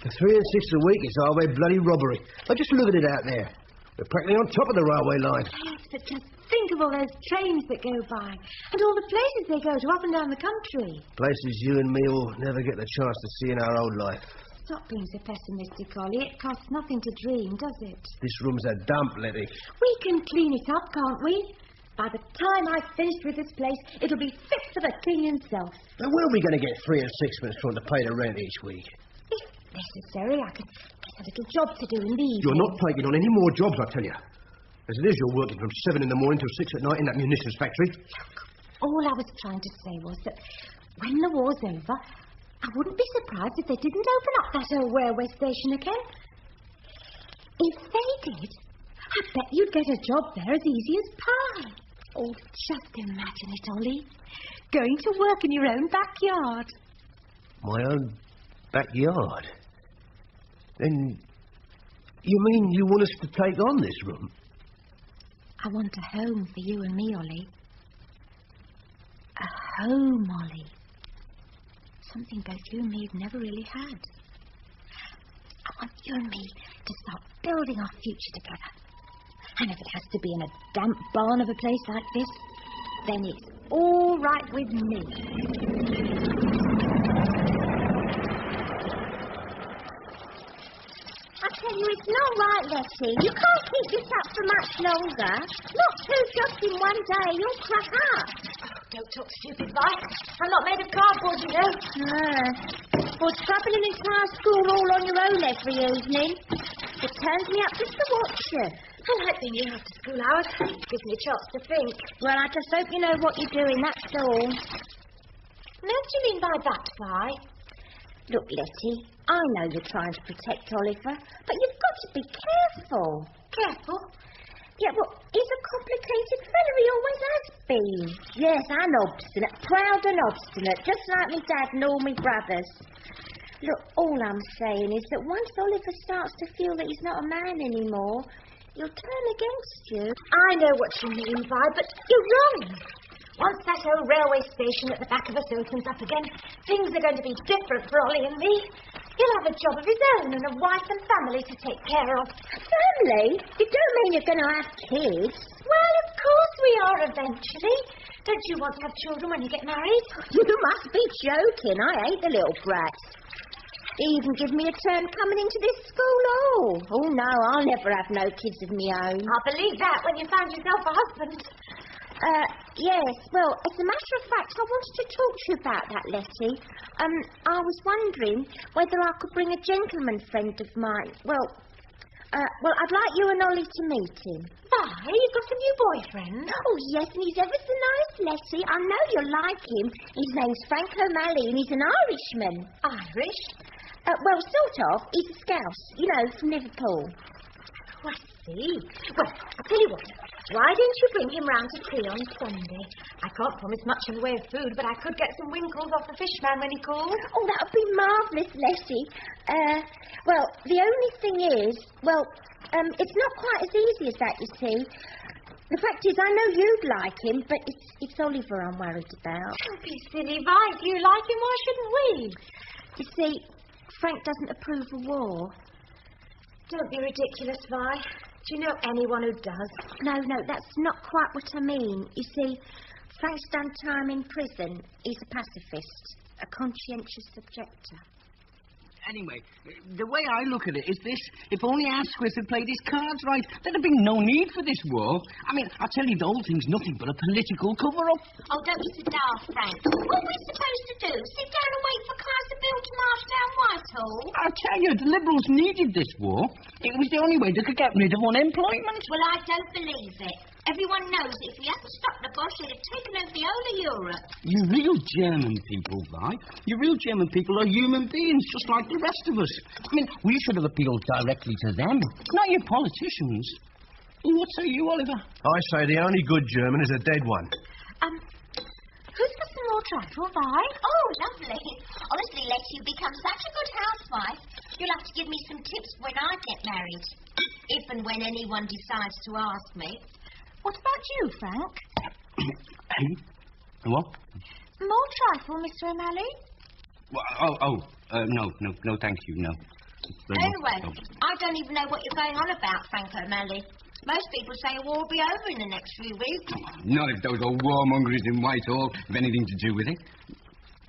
For 3 and 6 a week, it's highway bloody robbery. Oh, just look at it out there. We're practically on top of the railway line. Yes, but just think of all those trains that go by and all the places they go to up and down the country. Places you and me will never get the chance to see in our old life. Stop being so pessimistic, Ollie. It costs nothing to dream, does it? This room's a dump, Letty. We can clean it up, can't we? By the time I've finished with this place, it'll be fit for the king himself. Now, where are we going to get 3 and 6 trying to pay the rent each week? If necessary, I could get a little job to do in the evening. You're not taking on any more jobs, I tell you. As it is, you're working from 7 in the morning till 6 at night in that munitions factory. Look, all I was trying to say was that when the war's over, I wouldn't be surprised if they didn't open up that old railway station again. If they did, I bet you'd get a job there as easy as pie. Oh, just imagine it, Ollie. Going to work in your own backyard. My own backyard? Then you mean you want us to take on this room? I want a home for you and me, Ollie. A home, Ollie. Something both you and me have never really had. I want you and me to start building our future together. And if it has to be in a damp barn of a place like this, then it's all right with me. I tell you, it's not right, Letty. You can't keep this up for much longer. Not two jobs in one day. You'll crack up. Don't talk stupid, Vi. I'm not made of cardboard, you know. Or scrubbing an entire school all on your own every evening. It turns me up just to watch you. I like being here after school hours. It gives me a chance to think. Well, I just hope you know what you're doing, that's all. Now, what do you mean by that, Vi? Look, Letty, I know you're trying to protect Oliver, but you've got to be careful. Careful? Yeah, well, he's a complicated fella. He always has been. Yes, and obstinate. Proud and obstinate, just like me dad and all me brothers. Look, all I'm saying is that once Oliver starts to feel that he's not a man anymore, he'll turn against you. I know what you mean, Vi, but you're wrong. Once that old railway station at the back of us opens up again, things are going to be different for Ollie and me. He'll have a job of his own and a wife and family to take care of. Family? You don't mean you're going to have kids? Well, of course we are eventually. Don't you want to have children when you get married? You must be joking. I hate the little brats. He even give me a turn coming into this school hall. Oh, no, I'll never have no kids of me own. I'll believe that when you find yourself a husband. Yes, well, as a matter of fact, I wanted to talk to you about that, Letty. I was wondering whether I could bring a gentleman friend of mine. Well, I'd like you and Ollie to meet him. Why? You've got a new boyfriend? Oh, yes, and he's ever so nice, Letty. I know you'll like him. His name's Frank O'Malley, and he's an Irishman. Irish? Well, sort of. He's a Scouse, you know, from Liverpool. Oh, I see. Well, I'll tell you what. Why don't you bring him round to tea on Sunday? I can't promise much in the way of food, but I could get some winkles off the fishman when he calls. Oh, that would be marvellous, Letty. Well, the only thing is, it's not quite as easy as that, you see. The fact is, I know you'd like him, but it's Oliver I'm worried about. Don't be silly, Vi. If you like him, why shouldn't we? You see, Frank doesn't approve of war. Don't be ridiculous, Vi. Do you know anyone who does? No, that's not quite what I mean. You see, Frank's done time in prison. He's a pacifist, a conscientious objector. Anyway, the way I look at it is this. If only Asquith had played his cards right, there'd have been no need for this war. I mean, I tell you, the whole thing's nothing but a political cover-up. Oh, don't be so daft, Frank. What are we supposed to do? Sit down and wait for Kaiser Bill to march down Whitehall? I tell you, the Liberals needed this war. It was the only way they could get rid of unemployment. Well, I don't believe it. Everyone knows that if we hadn't stopped the Bosch, they'd have taken over the whole of Europe. You real German people, Vi. You real German people are human beings, just like the rest of us. I mean, we should have appealed directly to them, not your politicians. What say you, Oliver? I say the only good German is a dead one. Who's got some more trifle, Vi? Oh, lovely. Honestly, Letty, you become such a good housewife. You'll have to give me some tips when I get married. If and when anyone decides to ask me. What about you, Frank? What? More trifle, Mr. O'Malley? No, thank you, no. Anyway, I don't even know what you're going on about, Frank O'Malley. Most people say a war will be over in the next few weeks. Not if those old warmongers in Whitehall have anything to do with it.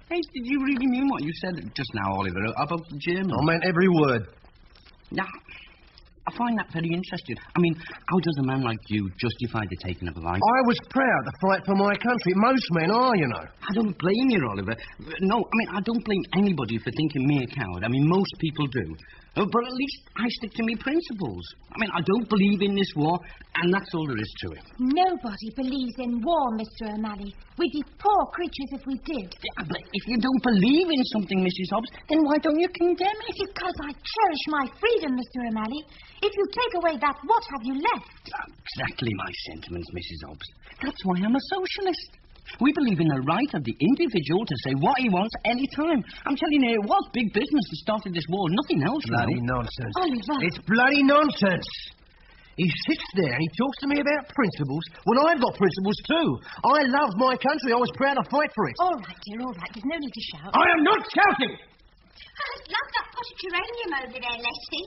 Hey, did you really mean what you said just now, Oliver, about the Germans? I meant every word. Nah. I find that very interesting. I mean, how does a man like you justify the taking of a life? I was proud to fight for my country. Most men are, you know. I don't blame you, Oliver. No, I mean, I don't blame anybody for thinking me a coward. I mean, most people do. But at least I stick to me principles. I mean, I don't believe in this war, and that's all there is to it. Nobody believes in war, Mr. O'Malley. We'd be poor creatures if we did. Yeah, but if you don't believe in something, Mrs. Hobbs, then why don't you condemn it? Because I cherish my freedom, Mr. O'Malley. If you take away that, what have you left? Exactly my sentiments, Mrs. Hobbs. That's why I'm a socialist. We believe in the right of the individual to say what he wants any time. I'm telling you, it was big business that started this war, nothing else. Bloody nonsense. Oliver. It's bloody nonsense. He sits there and he talks to me about principles when I've got principles too. I love my country. I was proud to fight for it. All right, dear, all right. There's no need to shout. I am not shouting! I love that potted geranium over there, Letty.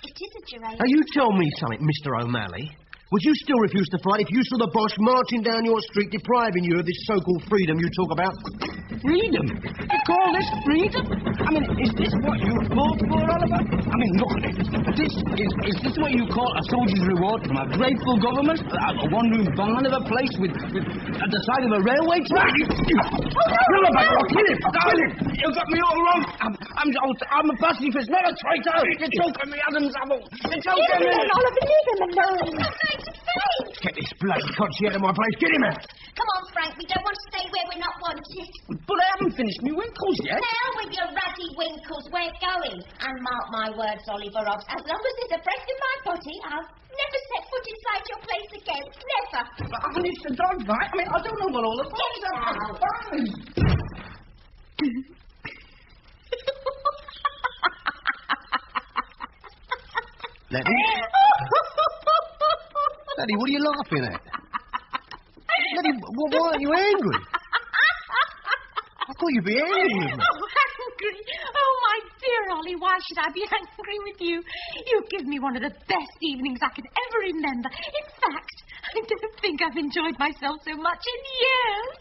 It is a geranium. Now, you tell me something, Mr. O'Malley. Would you still refuse to fight if you saw the boss marching down your street depriving you of this so-called freedom you talk about? Freedom? You call this freedom? I mean, is this what you fought for, Oliver? I mean, look at it. Is this what you call a soldier's reward from a grateful government? A one-room barn of a place with at the side of a railway track? Oliver, kill him! Kill him! You've got me all wrong. I'm a pacifist, not a traitor. You're choking me, Adam's apple. You're choking me. Oliver, leave him alone. Get this bloody codgy out of my place. Get him out. Come on, Frank, we don't want to stay where we're not wanted. But I haven't finished my winkles yet. Hell with your ratty winkles, we're going. And mark my words, Oliver Hobbs, as long as there's a breath in my body, I'll never set foot inside your place again. Never. I mean, it's a dog fight. I mean, I don't know what all the fuss are. Letty? Letty, what are you laughing at? Letty, why aren't you angry? I thought you'd be angry with me. Oh, angry? Oh, my dear Ollie, why should I be angry with you? You've given me one of the best evenings I could ever remember. In fact, I don't think I've enjoyed myself so much in years.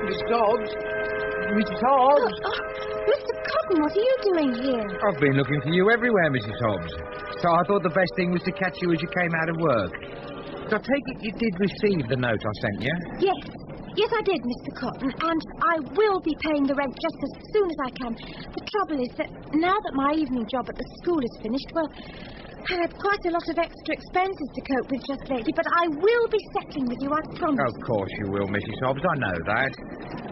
Mrs. Hobbs? Mrs. Hobbs? Mr. Cotton, what are you doing here? I've been looking for you everywhere, Mrs. Hobbs. So I thought the best thing was to catch you as you came out of work. So I take it you did receive the note I sent you? Yes. Yes, I did, Mr. Cotton, and I will be paying the rent just as soon as I can. The trouble is that now that my evening job at the school is finished, well, I had quite a lot of extra expenses to cope with just lately, but I will be settling with you, I promise. Of course you will, Mrs. Hobbs, I know that.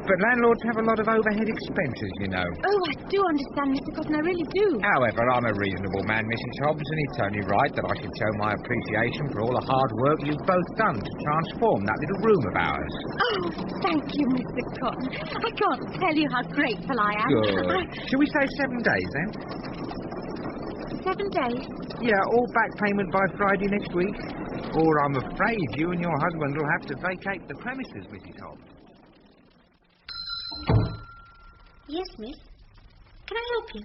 But landlords have a lot of overhead expenses, you know. Oh, I do understand, Mr. Cotton, I really do. However, I'm a reasonable man, Mrs. Hobbs, and it's only right that I should show my appreciation for all the hard work you've both done to transform that little room of ours. Oh, thank you, Mr. Cotton. I can't tell you how grateful I am. Good. Shall we say 7 days, then? 7 days? Yeah, all back payment by Friday next week. Or I'm afraid you and your husband will have to vacate the premises, Mrs. Hobbs. Yes, miss. Can I help you?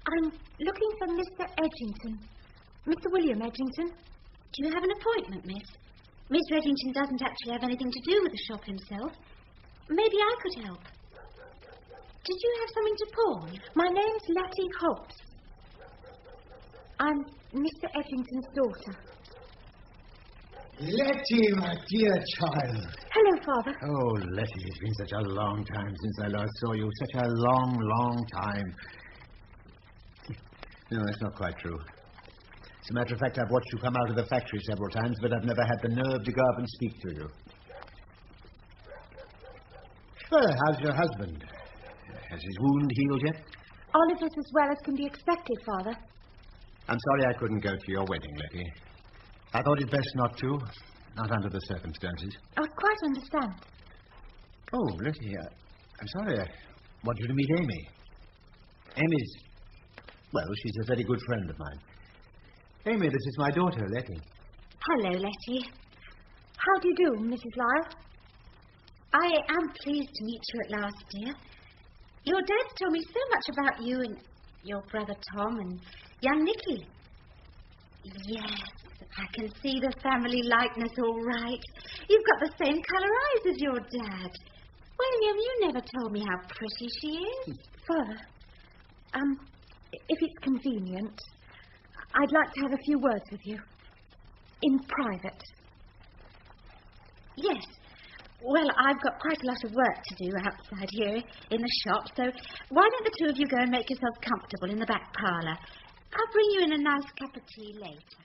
I'm looking for Mr. Edginton. Mr. William Edginton. Do you have an appointment, miss? Mr. Edginton doesn't actually have anything to do with the shop himself. Maybe I could help. Did you have something to pawn? My name's Letty Hobbs. I'm Mr. Edginton's daughter. Letty, my dear child. Hello, Father. Oh, Letty, it's been such a long time since I last saw you. Such a long, long time. No, that's not quite true. As a matter of fact, I've watched you come out of the factory several times, but I've never had the nerve to go up and speak to you. Well, how's your husband? Has his wound healed yet? Oliver's as well as can be expected, Father. I'm sorry I couldn't go to your wedding, Letty. I thought it best not to. Not under the circumstances. I quite understand. Oh, Letty, I'm sorry. I want you to meet Amy. Amy's... Well, she's a very good friend of mine. Amy, this is my daughter, Letty. Hello, Letty. How do you do, Mrs. Lyall? I am pleased to meet you at last, dear. Your dad's told me so much about you and your brother Tom and young Nicky. Yes, I can see the family likeness all right. You've got the same colour eyes as your dad. William, you never told me how pretty she is. Father, if it's convenient, I'd like to have a few words with you. In private. Yes. Well, I've got quite a lot of work to do outside here in the shop, so why don't the two of you go and make yourselves comfortable in the back parlour? I'll bring you in a nice cup of tea later.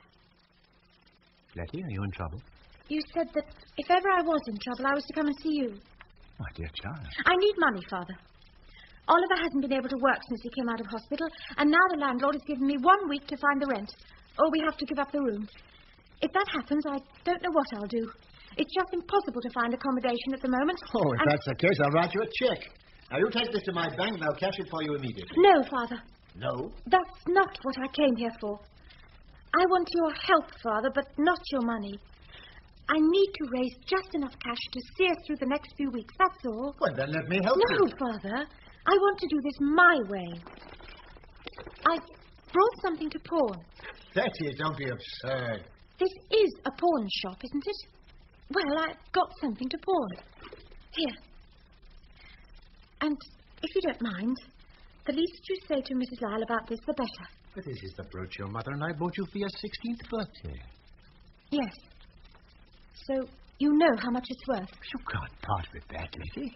Letty, are you in trouble? You said that if ever I was in trouble, I was to come and see you. My dear child. I need money, Father. Oliver hasn't been able to work since he came out of hospital, and now the landlord has given me 1 week to find the rent, or we have to give up the room. If that happens, I don't know what I'll do. It's just impossible to find accommodation at the moment. Oh, if that's the case, I'll write you a cheque. Now, you take this to my bank, and I'll cash it for you immediately. No, Father. No? That's not what I came here for. I want your help, Father, but not your money. I need to raise just enough cash to see us through the next few weeks, that's all. Well, then let me help you. No, Father. I want to do this my way. I've brought something to pawn. Letty, don't be absurd. This is a pawn shop, isn't it? Well, I've got something to pawn. Here. And if you don't mind, the least you say to Mrs. Lyall about this, the better. But this is the brooch your mother and I bought you for your 16th birthday. Yes. So you know how much it's worth. You can't part with that, Letty.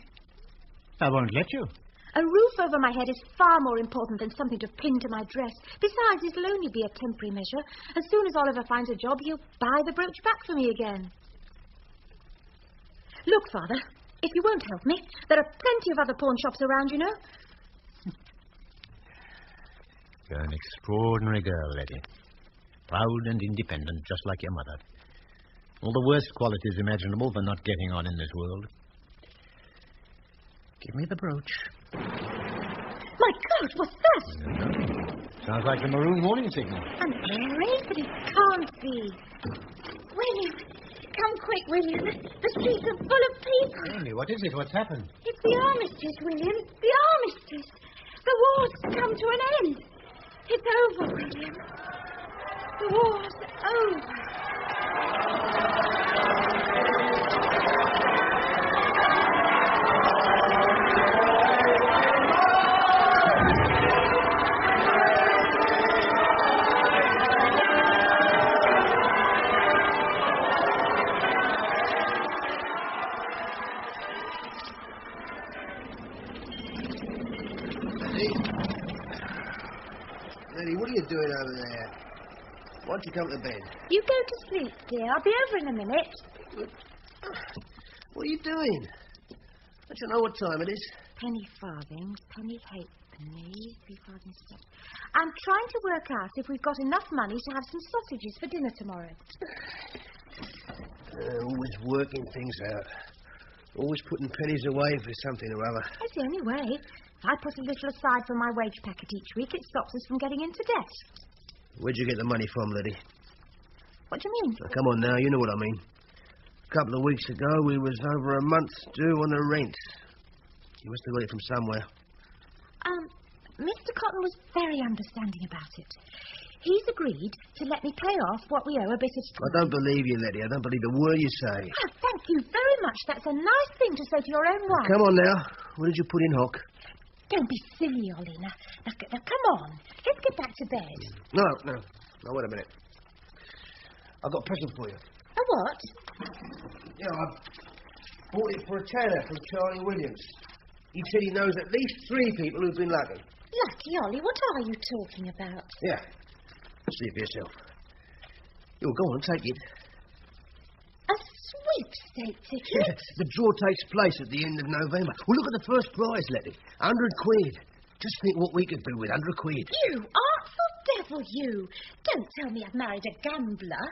I won't let you. A roof over my head is far more important than something to pin to my dress. Besides, it'll only be a temporary measure. As soon as Oliver finds a job, he'll buy the brooch back for me again. Look, Father, if you won't help me, there are plenty of other pawn shops around, you know. You're an extraordinary girl, Letty. Proud and independent, just like your mother. All the worst qualities imaginable for not getting on in this world. Give me the brooch. My God, what's that? Sounds like the maroon warning signal. An air raid, but it can't be. William, come quick, William. The streets are full of people. Really, what is it? What's happened? It's the armistice, William. The armistice. The war's come to an end. It's over, William. The war's over. Letty, what are you doing over there? Why don't you come to bed? You go to sleep, dear. I'll be over in a minute. What are you doing? Don't you know what time it is? Penny farthings, penny halfpenny, 3 farthings. I'm trying to work out if we've got enough money to have some sausages for dinner tomorrow. Always working things out. Always putting pennies away for something or other. That's the only way. If I put a little aside from my wage packet each week, it stops us from getting into debt. Where'd you get the money from, Letty? What do you mean? Now, come on now, you know what I mean. A couple of weeks ago, we was over a month's due on the rent. You must have got it from somewhere. Mr. Cotton was very understanding about it. He's agreed to let me pay off what we owe a bit at a time. I don't believe you, Letty. I don't believe a word you say. Oh, thank you very much. That's a nice thing to say to your own wife. Come on now. What did you put in, Hock? Don't be silly, Ollie. Now, come on. Let's get back to bed. No. Now, wait a minute. I've got a present for you. A what? Yeah, I bought it for a tanner from Charlie Williams. He said he knows at least 3 people who've been lucky. Lucky, Ollie? What are you talking about? Yeah. See it for yourself. Go on, take it. A sweepstake ticket? Yeah, the draw takes place at the end of November. Well, look at the first prize, Letty. 100 quid. Just think what we could do with 100 quid. You artful devil, you. Don't tell me I've married a gambler.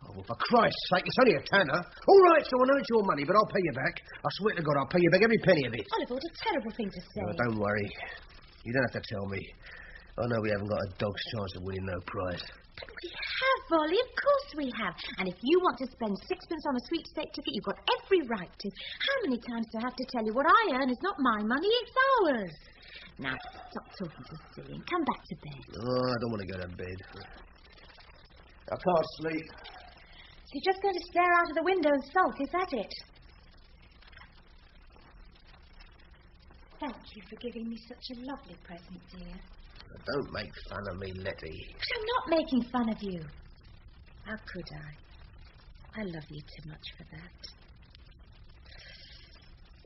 Oh, well, for Christ's sake, it's only a tanner. All right, so I know it's your money, but I'll pay you back. I swear to God, I'll pay you back every penny of it. Oliver, what a terrible thing to say. Oh, don't worry. You don't have to tell me. I know we haven't got a dog's chance of winning no prize. But we have, Ollie, of course we have. And if you want to spend 6pence on a sweepstake ticket, you've got every right to. How many times do I have to tell you what I earn is not my money, it's ours? Now, stop talking so silly and come back to bed. Oh, I don't want to go to bed. I can't sleep. So you're just going to stare out of the window and sulk, is that it? Thank you for giving me such a lovely present, dear. Don't make fun of me, Letty. But I'm not making fun of you. How could I? I love you too much for that.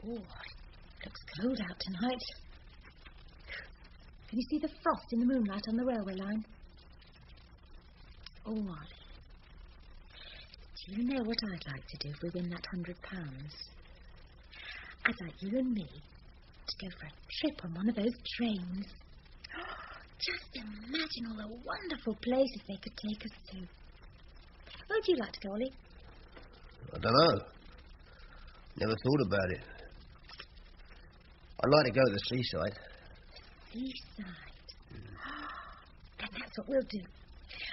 Oh, it looks cold out tonight. Can you see the frost in the moonlight on the railway line? Oh, Ollie. Do you know what I'd like to do if we win that £100? I'd like you and me to go for a trip on one of those trains. Just imagine all the wonderful places they could take us to. Where would you like to go, Ollie? I don't know. Never thought about it. I'd like to go to the seaside. Seaside? Then that's what we'll do.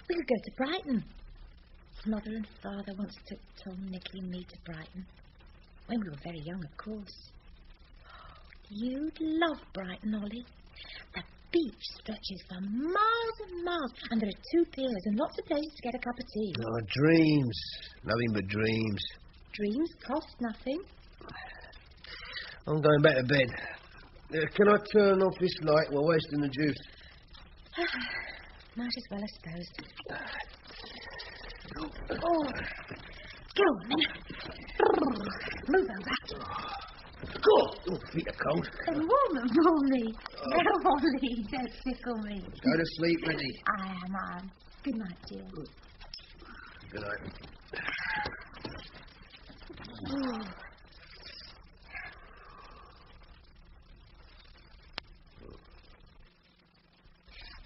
We'll go to Brighton. Mother and Father once took Tom, Nicky and me to Brighton. When we were very young, of course. You'd love Brighton, Ollie. The beach stretches for miles and miles, and there are 2 piers and lots of places to get a cup of tea. Oh, dreams. Nothing but dreams. Dreams cost nothing. I'm going back to bed. Can I turn off this light? We're wasting the juice. Might as well, I suppose. Oh. Go on, then. Move over. Go! Oh, feet are cold. They're warmer for me. No, Ollie, don't tickle me. Go to sleep, Letty. I am. Good night, dear. Good night. Oh.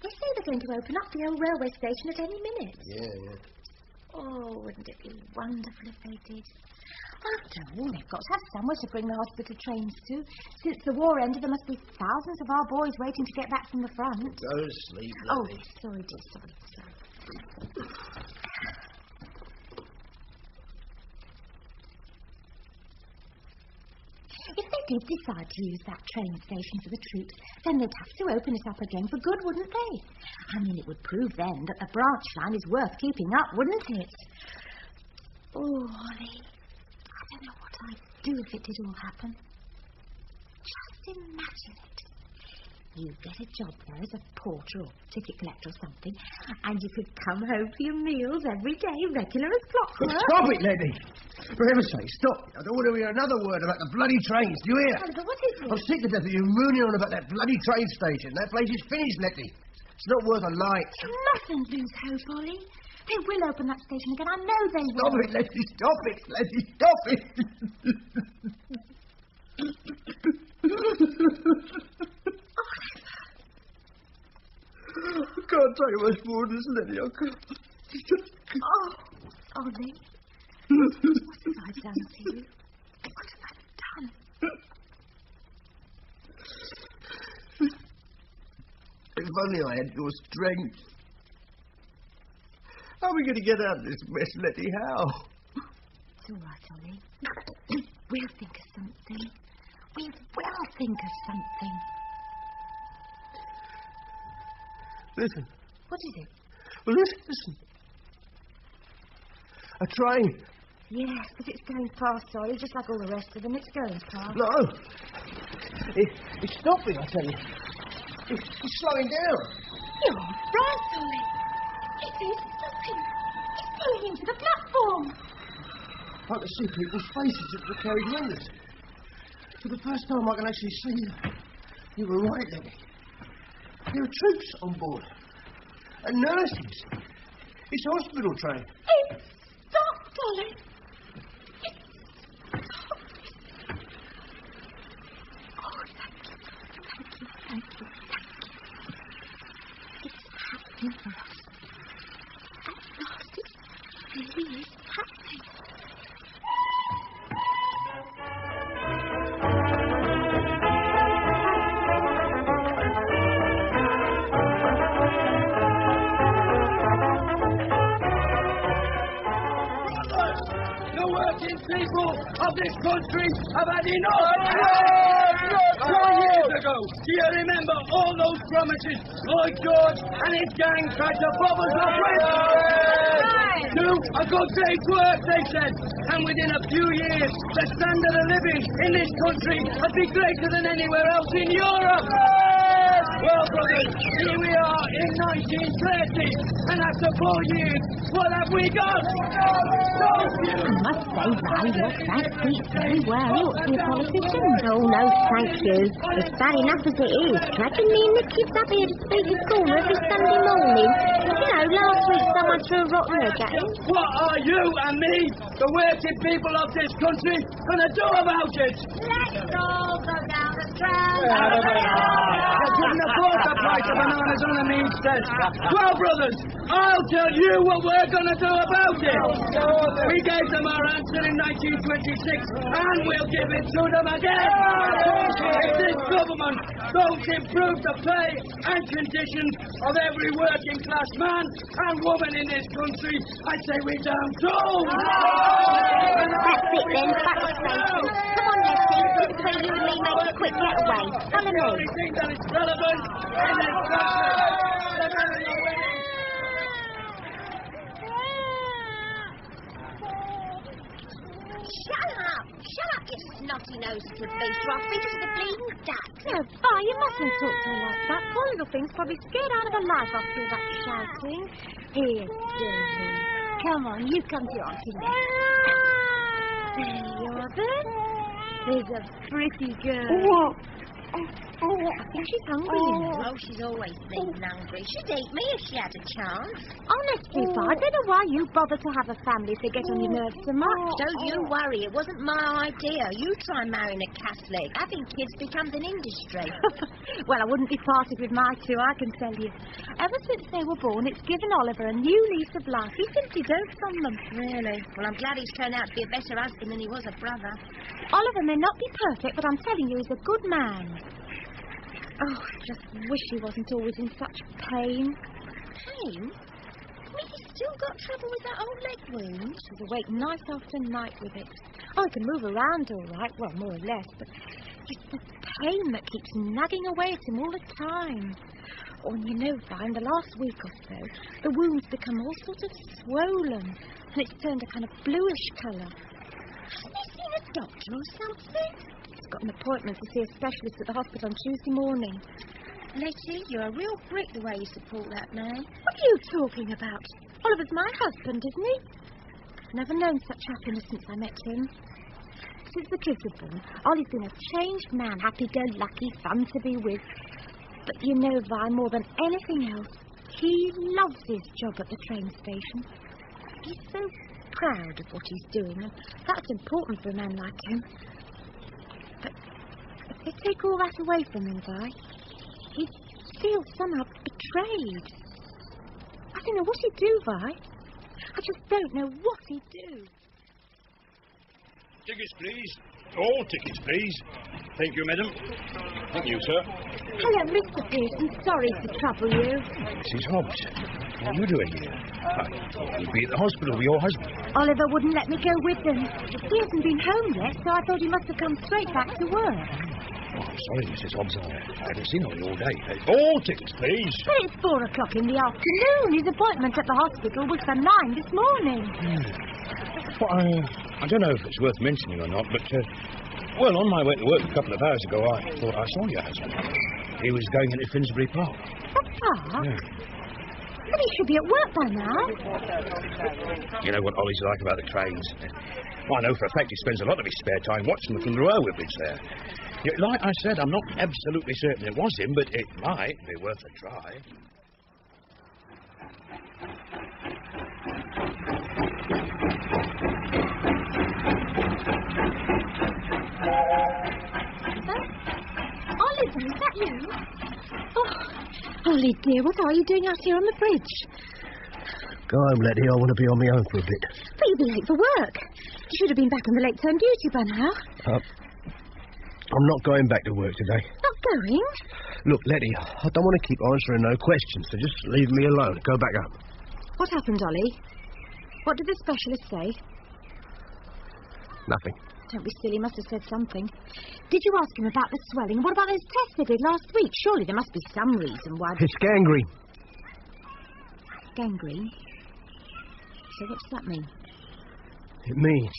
They say they're going to open up the old railway station at any minute. Yeah. Oh, wouldn't it be wonderful if they did? After all, they've got to have somewhere to bring the hospital trains to. Since the war ended, there must be thousands of our boys waiting to get back from the front. Go to sleep, Oh, Letty. sorry, dear, sorry. If they did decide to use that train station for the troops, then they'd have to open it up again for good, wouldn't they? I mean, it would prove then that the branch line is worth keeping up, wouldn't it? Oh, Ollie, I don't know what I'd do if it did all happen. Just imagine it. You get a job there as a porter or ticket collector or something, and you could come home for your meals every day, regular as clockwork. Stop it, Letty! For heaven's sake, stop. I don't want to hear another word about the bloody trains, do you hear? Oh, but what is it? I'm sick to death of you mooning on about that bloody train station. That place is finished, Letty. It's not worth a light. You mustn't lose hope, Ollie. They will open that station again. I know they will. Stop it, Letty. Stop it, Letty. Stop it. I can't take much more than this, Letty. I can't. Oh, Ollie. What have I done to you? What have I done? If only I had your strength. How are we going to get out of this mess, Letty? How? It's all right, Ollie. We'll think of something. We will think of something. Listen. What is it? Well, listen. A train. Yes, but it's going fast, Ollie, just like all the rest of them. It's going fast. No. It's stopping, I tell you. It's slowing down. You're right, Ollie. It is stopping. It's pulling into the platform. I can see people's faces at the carriage windows. For the first time I can actually see them. You were right, Letty. There are troops on board. And nurses. It's a hospital train. It stopped, Ollie. It stopped. Oh, thank you. Thank you. It's happening for us. At last, it really is happening. People of this country have had enough. 4 years ago, do you remember all those promises Lloyd George and his gang tried to bob us up with? Do a good day's work, they said, and within a few years, the standard of living in this country would be greater than anywhere else in Europe. Well, brothers, here we are in 1930, and after 4 years, what have we got? I must say, Val, your Frank speaks very well. You ought to be a politician. Oh, no, thank you. It's bad enough as it is. Dragging me and the kids up here to speak at school every Sunday morning. You know, last week someone threw a rotten egg at him. What are you and me, the working people of this country, going to do about it? Let's all go down the tram. You couldn't afford to price of bananas on the meat set. Well, brothers, I'll tell you what we're going to do about it. We gave them our answer in 1926, and we'll give it to them again. If this government don't improve the pay and conditions of every working-class man and woman in this country, I say we're down tools. That's it then, frustration. Come on, Letty, between you and me, make a quick getaway. Follow me. The only thing that is relevant in this country. Shut up, you snotty-nosed little beast, or I'll feed you to the bleeding duck. No, Vi, you mustn't talk to her like that. Poor little thing's probably scared out of her life after all that shouting. Here, dearie. Come on, you come to Auntie Letty. There you are, then. There's a pretty girl. I think she's hungry, you know. Oh, she's always been hungry. She'd eat me if she had a chance. Honestly, Vi, I don't know why you bother to have a family if they get on your nerves so much. Don't you worry, it wasn't my idea. You try marrying a Catholic. Having kids becomes an industry. Well, I wouldn't be parted with my two, I can tell you. Ever since they were born, it's given Oliver a new lease of life. He simply dotes on them. Really? Well, I'm glad he's turned out to be a better husband than he was a brother. Oliver may not be perfect, but I'm telling you, he's a good man. Oh, I just wish he wasn't always in such pain. Pain? I mean, he's still got trouble with that old leg wound. He's awake night after night with it. Oh, he can move around all right, well, more or less, but it's the pain that keeps nagging away at him all the time. Oh, and you know, Vi, in the last week or so, the wound's become all sort of swollen, and it's turned a kind of bluish colour. Hasn't he seen a doctor or something? Got an appointment to see a specialist at the hospital on Tuesday morning. Letty, you're a real brick the way you support that man. What are you talking about? Oliver's my husband, isn't he? Never known such happiness since I met him. Since the kids were born, Ollie's been a changed man, happy-go-lucky, fun to be with. But you know, Vi, more than anything else, he loves his job at the train station. He's so proud of what he's doing, and that's important for a man like him. But if they take all that away from him, Vi, he feels somehow betrayed. I don't know what he'd do, Vi. I just don't know what he'd do. Tickets, please. All tickets, please. Thank you, madam. Thank you, sir. Hello, Mr. Pearson. Sorry to trouble you. Mrs. Hobbs, what are you doing here? You'd be at the hospital with your husband. Oliver wouldn't let me go with them. He hasn't been home yet, so I thought he must have come straight back to work. Oh, sorry, Mrs. Hobbs. I haven't seen him all day. All tickets, please. But it's 4 o'clock in the afternoon. His appointment at the hospital was for 9 this morning. Well, I don't know if it's worth mentioning or not, but, well, on my way to work a couple of hours ago, I thought I saw your husband. He was going into Finsbury Park. Papa? Yeah. But he should be at work by now. You know what Ollie's like about the trains. I know for a fact he spends a lot of his spare time watching them from the railway bridge there. Yeah, like I said, I'm not absolutely certain it was him, but it might be worth a try. Oliver, is that you? Oh, Ollie, dear, what are you doing out here on the bridge? Go home, Letty. I want to be on my own for a bit. But you'll be late for work. You should have been back on the late-term duty by now. I'm not going back to work today. Not going? Look, Letty, I don't want to keep answering no questions, so just leave me alone. Go back home. What happened, Ollie? What did the specialist say? Nothing. Don't be silly, he must have said something. Did you ask him about the swelling? What about those tests they did last week? Surely there must be some reason why... It's gangrene. Gangrene? So what does that mean? It means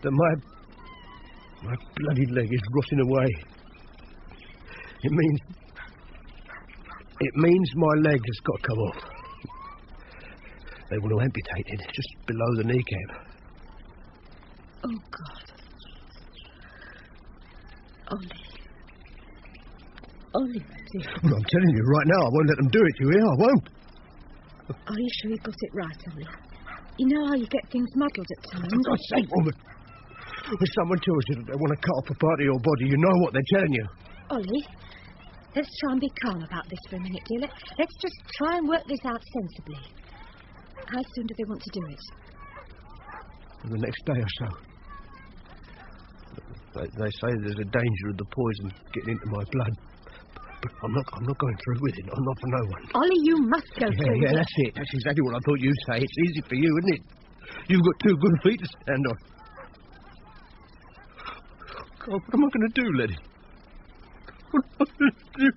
that my bloody leg is rotting away. It means my leg has got to come off. They want to amputate it just below the kneecap. Oh, God. Ollie, dear. Well, I'm telling you right now, I won't let them do it, you hear? I won't. Are you sure you got it right, Ollie? You know how you get things muddled at times. For God's sake, woman. When someone tells you that they want to cut off a part of your body, you know what they're telling you. Ollie, let's try and be calm about this for a minute, dear. Let's just try and work this out sensibly. How soon do they want to do it? The next day or so. They say there's a danger of the poison getting into my blood. But I'm not going through with it. I'm not for no one. Ollie, you must go through with it. That's it. That's exactly what I thought you'd say. It's easy for you, isn't it? You've got 2 good feet to stand on. God, what am I going to do, Letty? What am I going to do?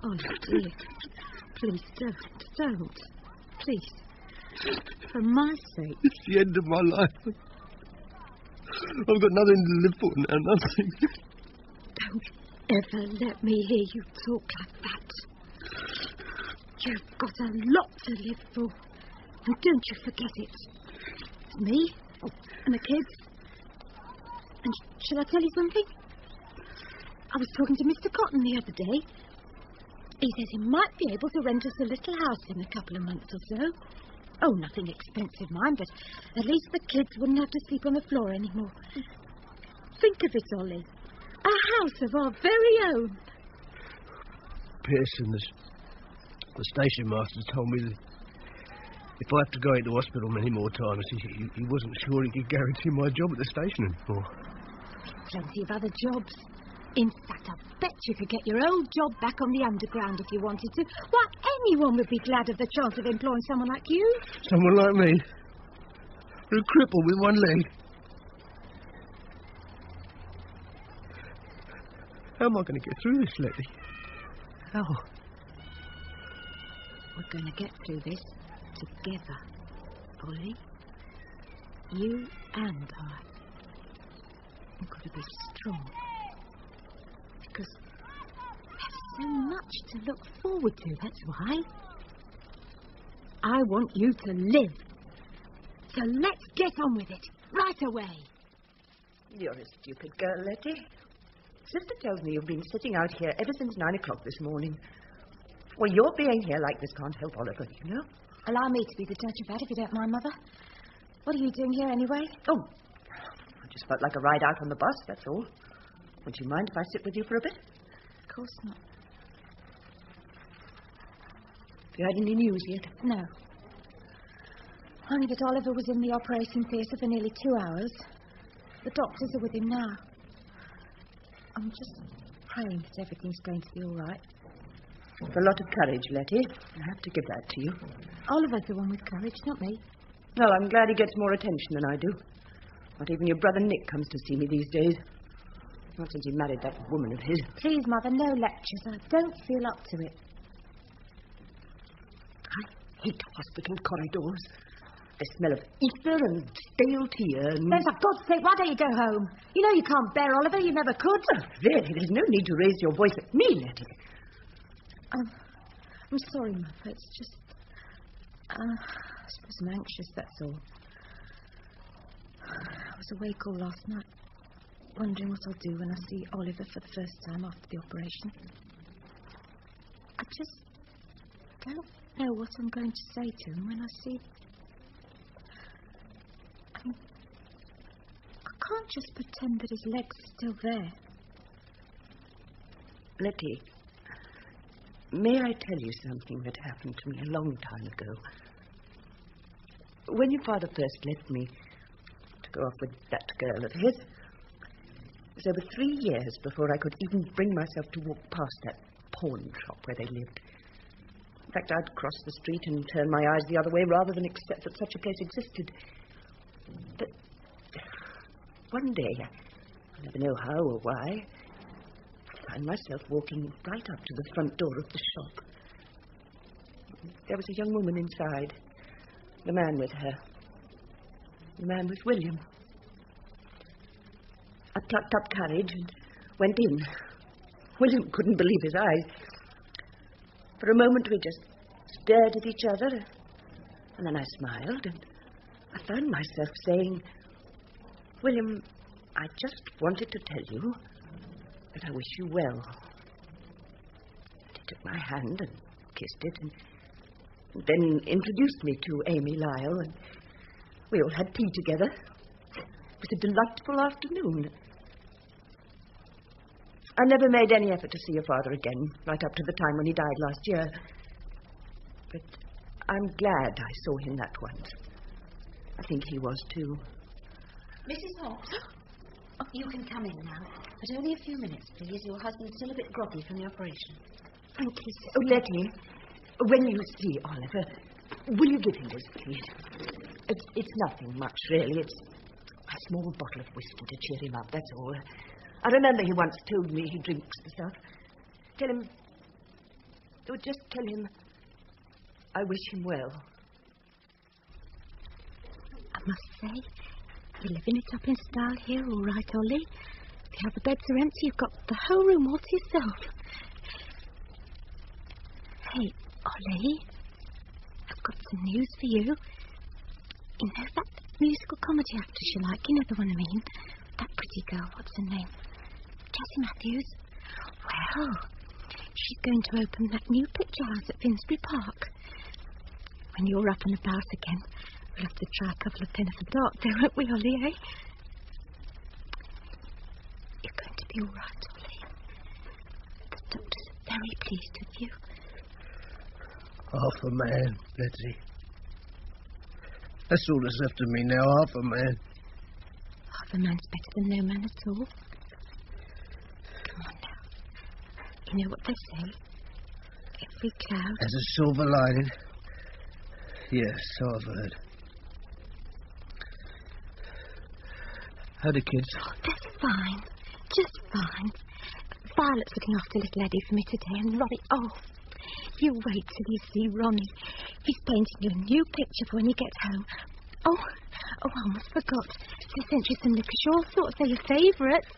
Ollie, dear. Please, don't. Please. For my sake. It's the end of my life. I've got nothing to live for now, nothing. Don't ever let me hear you talk like that. You've got a lot to live for. And don't you forget it. It's me and the kids. And shall I tell you something? I was talking to Mr. Cotton the other day. He says he might be able to rent us a little house in a couple of months or so. Oh, nothing expensive, mind, but at least the kids wouldn't have to sleep on the floor anymore. Think of it, Ollie. A house of our very own. Pearson, the station master, told me that if I have to go into hospital many more times, he wasn't sure he could guarantee my job at the station anymore. Plenty of other jobs. In fact, I bet you could get your old job back on the underground if you wanted to. Why, anyone would be glad of the chance of employing someone like you. Someone like me? A cripple with one leg? How am I going to get through this, Letty? How? We're going to get through this together, Ollie. You and I. We've got to be strong. Because there's so much to look forward to, that's why. I want you to live. So let's get on with it, right away. You're a stupid girl, Letty. Sister tells me you've been sitting out here ever since 9 o'clock this morning. Well, your being here like this can't help Oliver, you know. Allow me to be the judge of that, if you don't mind, Mother. What are you doing here, anyway? Oh, I just felt like a ride out on the bus, that's all. Would you mind if I sit with you for a bit? Of course not. Have you had any news yet? No. Only that Oliver was in the operating theatre for nearly 2 hours. The doctors are with him now. I'm just praying that everything's going to be all right. It's a lot of courage, Letty. I have to give that to you. Oliver's the one with courage, not me. Well, I'm glad he gets more attention than I do. Not even your brother Nick comes to see me these days. Not since he married that woman of his. Please, Mother, no lectures. I don't feel up to it. I hate hospital corridors. The smell of ether and stale tea and... Then, for God's sake, why don't you go home? You know you can't bear Oliver. You never could. Oh, really, there's no need to raise your voice at me, Letty. I'm sorry, Mother. It's just... I suppose I'm anxious, that's all. I was awake all last night, wondering what I'll do when I see Oliver for the first time after the operation. I just don't know what I'm going to say to him when I see... I mean, I can't just pretend that his leg's still there. Letty, may I tell you something that happened to me a long time ago? When your father first left me to go off with that girl of his, it was over 3 years before I could even bring myself to walk past that pawn shop where they lived. In fact, I'd cross the street and turn my eyes the other way rather than accept that such a place existed. But one day, I never know how or why, I found myself walking right up to the front door of the shop. There was a young woman inside. The man with her. The man was William. I plucked up courage and went in. William couldn't believe his eyes. For a moment we just stared at each other, and then I smiled, and I found myself saying, William, I just wanted to tell you that I wish you well. And he took my hand and kissed it, and then introduced me to Amy Lyall, and we all had tea together. It was a delightful afternoon. I never made any effort to see your father again, right up to the time when he died last year. But I'm glad I saw him that once. I think he was too. Mrs. Hobbs, you can come in now, but only a few minutes, please. Your husband's still a bit groggy from the operation. Thank you, sir. Oh, Letty, when you see Oliver, will you give him this, please? It's nothing much, really. It's a small bottle of whiskey to cheer him up, that's all. I remember he once told me he drinks the stuff. Tell him... Oh, just tell him I wish him well. I must say, you're living it up in style here, all right, Ollie. The other beds are empty. You've got the whole room all to yourself. Hey, Ollie, I've got some news for you. You know that musical comedy actress you like? You know the one I mean? That pretty girl, what's her name? Jessie Matthews. Well, she's going to open that new picture house at Finsbury Park. When you're up and about again, we'll have to try a couple of pins of dark there, won't we, Ollie, eh? You're going to be all right, Ollie. The doctors are very pleased with you. Half a man, Letty. That's all that's left of me now, half a man. Half a man's better than no man at all. Come on now. You know what they say? Every cloud has a silver lining. Yes, so I've heard. How the kids? Oh, they're fine. Just fine. Violet's looking after little Eddie for me today, and Ronnie... Oh, you wait till you see Ronnie. He's painting you a new picture for when you get home. Oh, I almost forgot. They sent you some Nicky thoughts. They're your favourites.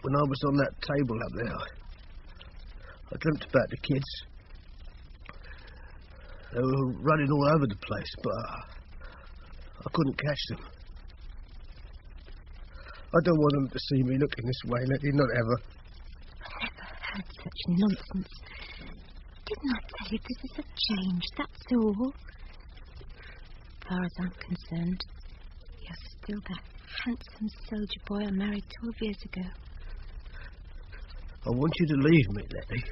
When I was on that table up there, I dreamt about the kids. They were running all over the place, but I couldn't catch them. I don't want them to see me looking this way, Letty, not ever. I never heard such nonsense. Didn't I tell you this is a change, that's all? As far as I'm concerned, you're still that handsome soldier boy I married 12 years ago. I want you to leave me, Letty.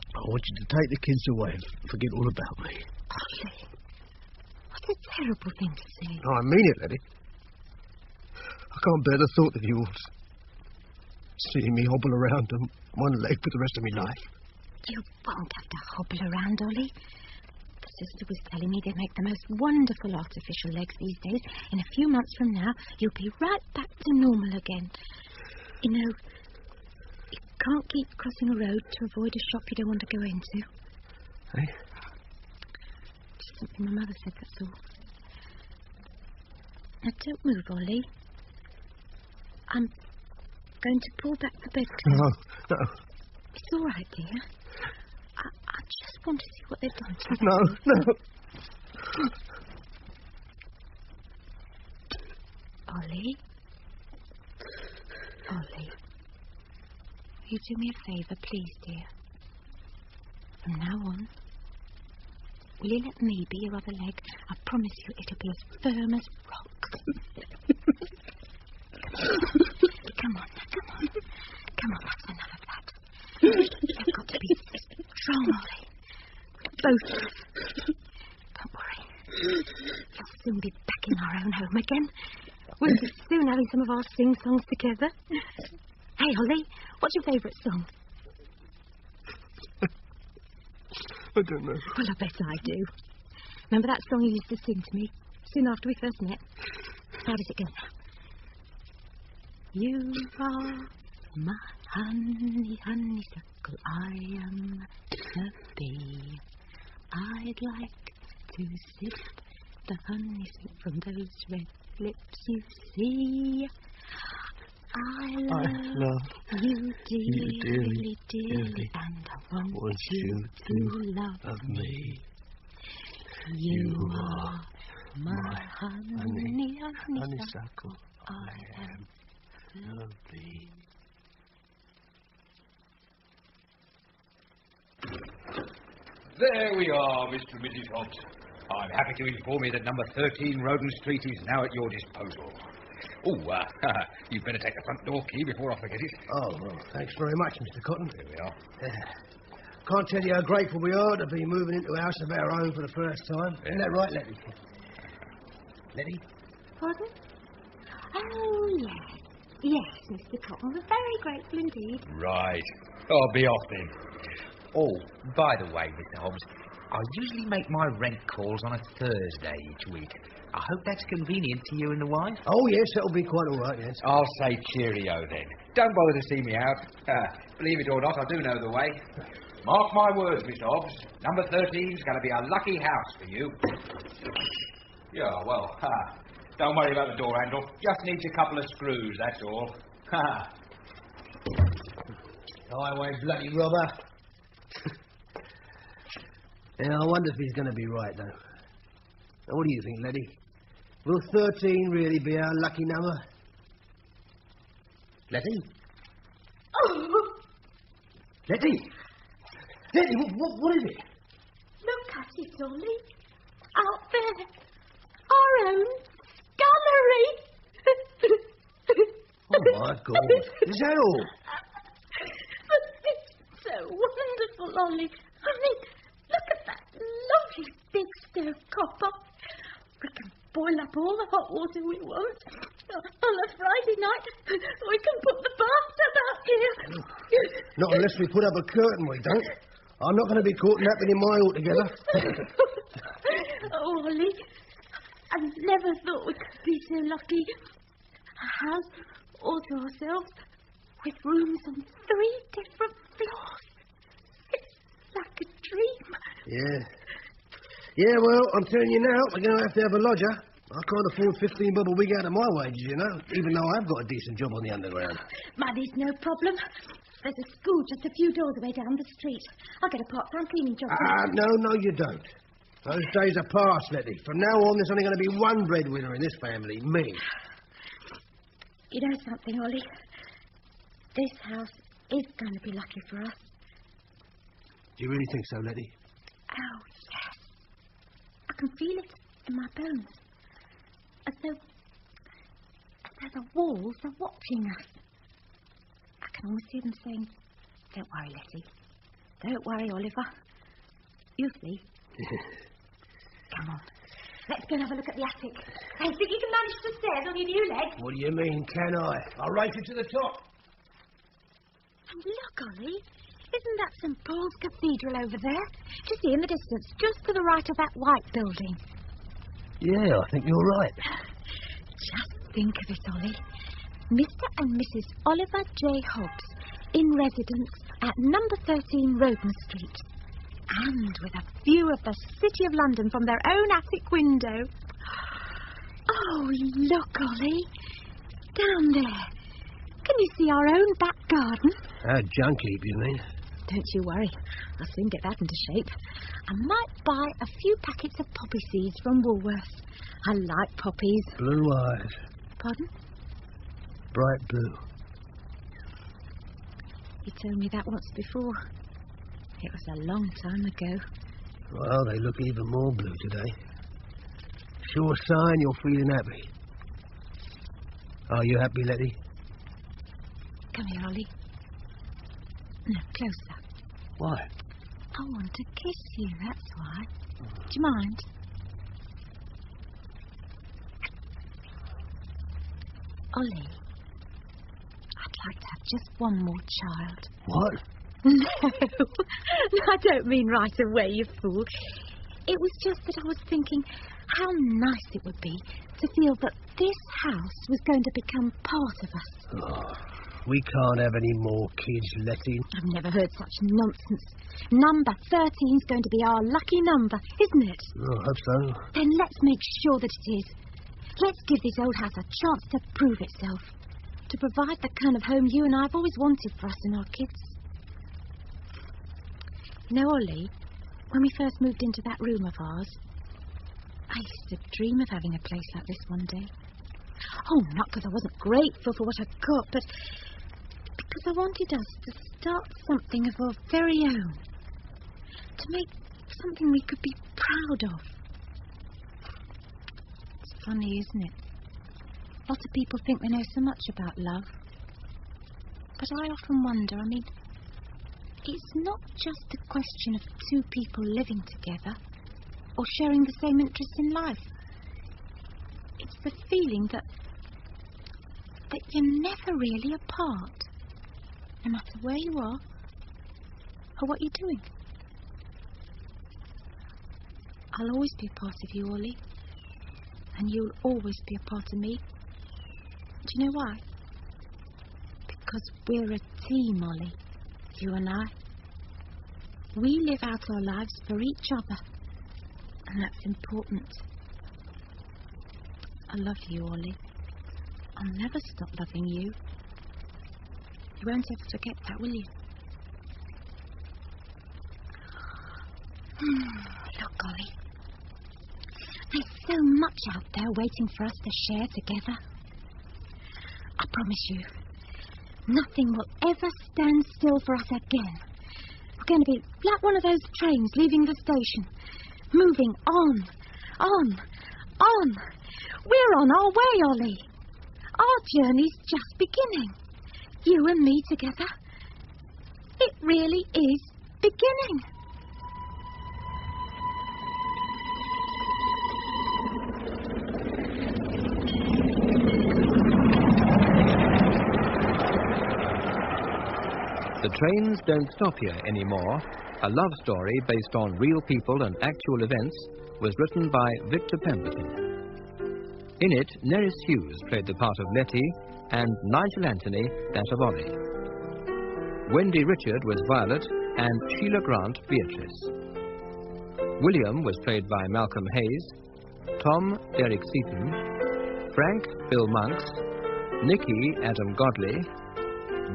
I want you to take the kids away and forget all about me. Ollie, what a terrible thing to say. No, I mean it, Letty. I can't bear the thought of yours. Seeing me hobble around on one leg for the rest of my life. You won't have to hobble around, Ollie. The sister was telling me they make the most wonderful artificial legs these days. In a few months from now, you'll be right back to normal again. You know, you can't keep crossing a road to avoid a shop you don't want to go into. Hey? Just something my mother said, that's all. Now, don't move, Ollie. I'm going to pull back the bedclothes. No. It's all right, dear. I just want to see what they've done to you. No. Ollie? Will you do me a favour, please, dear? From now on, will you let me be your other leg? I promise you it'll be as firm as rock. Come on, that's enough of that. You've got to be strong, Ollie. Both of us. Don't worry. We'll soon be back in our own home again. We'll be soon having some of our sing-songs together. Hey, Ollie, what's your favourite song? I don't know. Well, I bet I do. Remember that song you used to sing to me soon after we first met? How does it go now? You are my honeysuckle, I am the bee. I'd like to sip the honey sip from those red lips you see. I love you dearly, dearly, and I want you to love me. You are my honeysuckle, I am the bee. There we are, Mr. and Mrs. Hobbs. I'm happy to inform you that number 13 Roden Street is now at your disposal. Oh, you'd better take the front door key before I forget it. Oh, well, thanks very much, Mr. Cotton. Here we are. Can't tell you how grateful we are to be moving into a house of our own for the first time. Yeah. Isn't that right, Letty? Letty? Pardon? Oh, yes. Yes, Mr. Cotton. We're very grateful indeed. Right. I'll be off then. Oh, by the way, Mr. Hobbs, I usually make my rent calls on a Thursday each week. I hope that's convenient to you and the wife. Oh, yes, that'll be quite all right, yes. I'll say cheerio then. Don't bother to see me out. Believe it or not, I do know the way. Mark my words, Mr. Hobbs. Number 13's going to be a lucky house for you. Yeah, well, don't worry about the door handle. Just needs a couple of screws, that's all. Highway bloody robber. Yeah, I wonder if he's going to be right, though. Now, what do you think, Letty? Will 13 really be our lucky number? Letty? Oh! Letty! Letty, what is it? Look at it, Ollie. Out there. Our own scullery. Oh, my God. Is that all? It's so wonderful, Ollie. I mean, look at that lovely big stove copper. We can boil up all the hot water we want. On a Friday night, we can put the bathtub out here. Not unless we put up a curtain, we don't. I'm not going to be caught napping in mine altogether. Oh, Ollie, I never thought we could be so lucky. A house all to ourselves with rooms on 3 different floors. It's like a dream. Yeah. Yeah, well, I'm telling you now, we're going to have a lodger. I can't afford 15 bob a week out of my wages, you know, even though I've got a decent job on the underground. Money's no problem. There's a school just a few doors away down the street. I'll get a part-time cleaning job. No, you don't. Those days are past, Letty. From now on, there's only going to be one breadwinner in this family, me. You know something, Ollie? This house is going to be lucky for us. Do you really think so, Letty? Oh, yes. I can feel it in my bones. As though the walls are watching us. I can almost hear them saying, "Don't worry, Letty. Don't worry, Oliver. You see." Come on. Let's go and have a look at the attic. I think you can manage the stairs on your new legs. What do you mean, can I? I'll race you to the top. And look, Ollie. Isn't that St. Paul's Cathedral over there? Do you see in the distance, just to the right of that white building? Yeah, I think you're right. Just think of it, Ollie. Mr. and Mrs. Oliver J. Hobbs, in residence at number 13 Roden Street. And with a view of the City of London from their own attic window. Oh, look, Ollie. Down there. Can you see our own back garden? A junk heap, you mean? Don't you worry. I'll soon get that into shape. I might buy a few packets of poppy seeds from Woolworths. I like poppies. Blue eyes. Pardon? Bright blue. You told me that once before. It was a long time ago. Well, they look even more blue today. Sure sign you're feeling happy. Are you happy, Letty? Come here, Ollie. No, closer. Why? I want to kiss you, that's why. Do you mind? Ollie, I'd like to have just one more child. What? No, I don't mean right away, you fool. It was just that I was thinking how nice it would be to feel that this house was going to become part of us. Oh, we can't have any more kids, Letty. I've never heard such nonsense. Number 13's going to be our lucky number, isn't it? Oh, I hope so. Then let's make sure that it is. Let's give this old house a chance to prove itself. To provide the kind of home you and I have always wanted for us and our kids. You know, Ollie, when we first moved into that room of ours, I used to dream of having a place like this one day. Oh, not because I wasn't grateful for what I got, but because I wanted us to start something of our very own. To make something we could be proud of. It's funny, isn't it? Lots of people think they know so much about love. But I often wonder, it's not just a question of two people living together or sharing the same interests in life. It's the feeling that you're never really apart, no matter where you are or what you're doing. I'll always be a part of you, Ollie, and you'll always be a part of me. Do you know why? Because we're a team, Ollie, you and I. We live out our lives for each other, and that's important. I love you, Ollie. I'll never stop loving you. You won't ever forget that, will you? Look, Ollie. There's so much out there waiting for us to share together. I promise you, nothing will ever stand still for us again. We're going to be like one of those trains leaving the station, moving on. We're on our way, Ollie. Our journey's just beginning. You and me together. It really is beginning. The Trains Don't Stop Here Anymore, a love story based on real people and actual events, was written by Victor Pemberton. In it, Nerys Hughes played the part of Letty and Nigel Anthony that of Ollie. Wendy Richard was Violet and Sheila Grant Beatrice. William was played by Malcolm Hayes, Tom Derek Seaton, Frank Bill Monks, Nicky Adam Godley,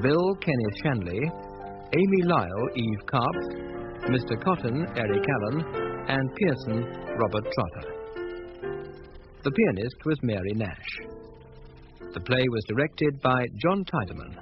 Bill Kenneth Shanley, Amy Lyall Eve Karpf, Mr. Cotton Eric Allan, and Pearson Robert Trotter. The pianist was Mary Nash. The play was directed by John Tydeman.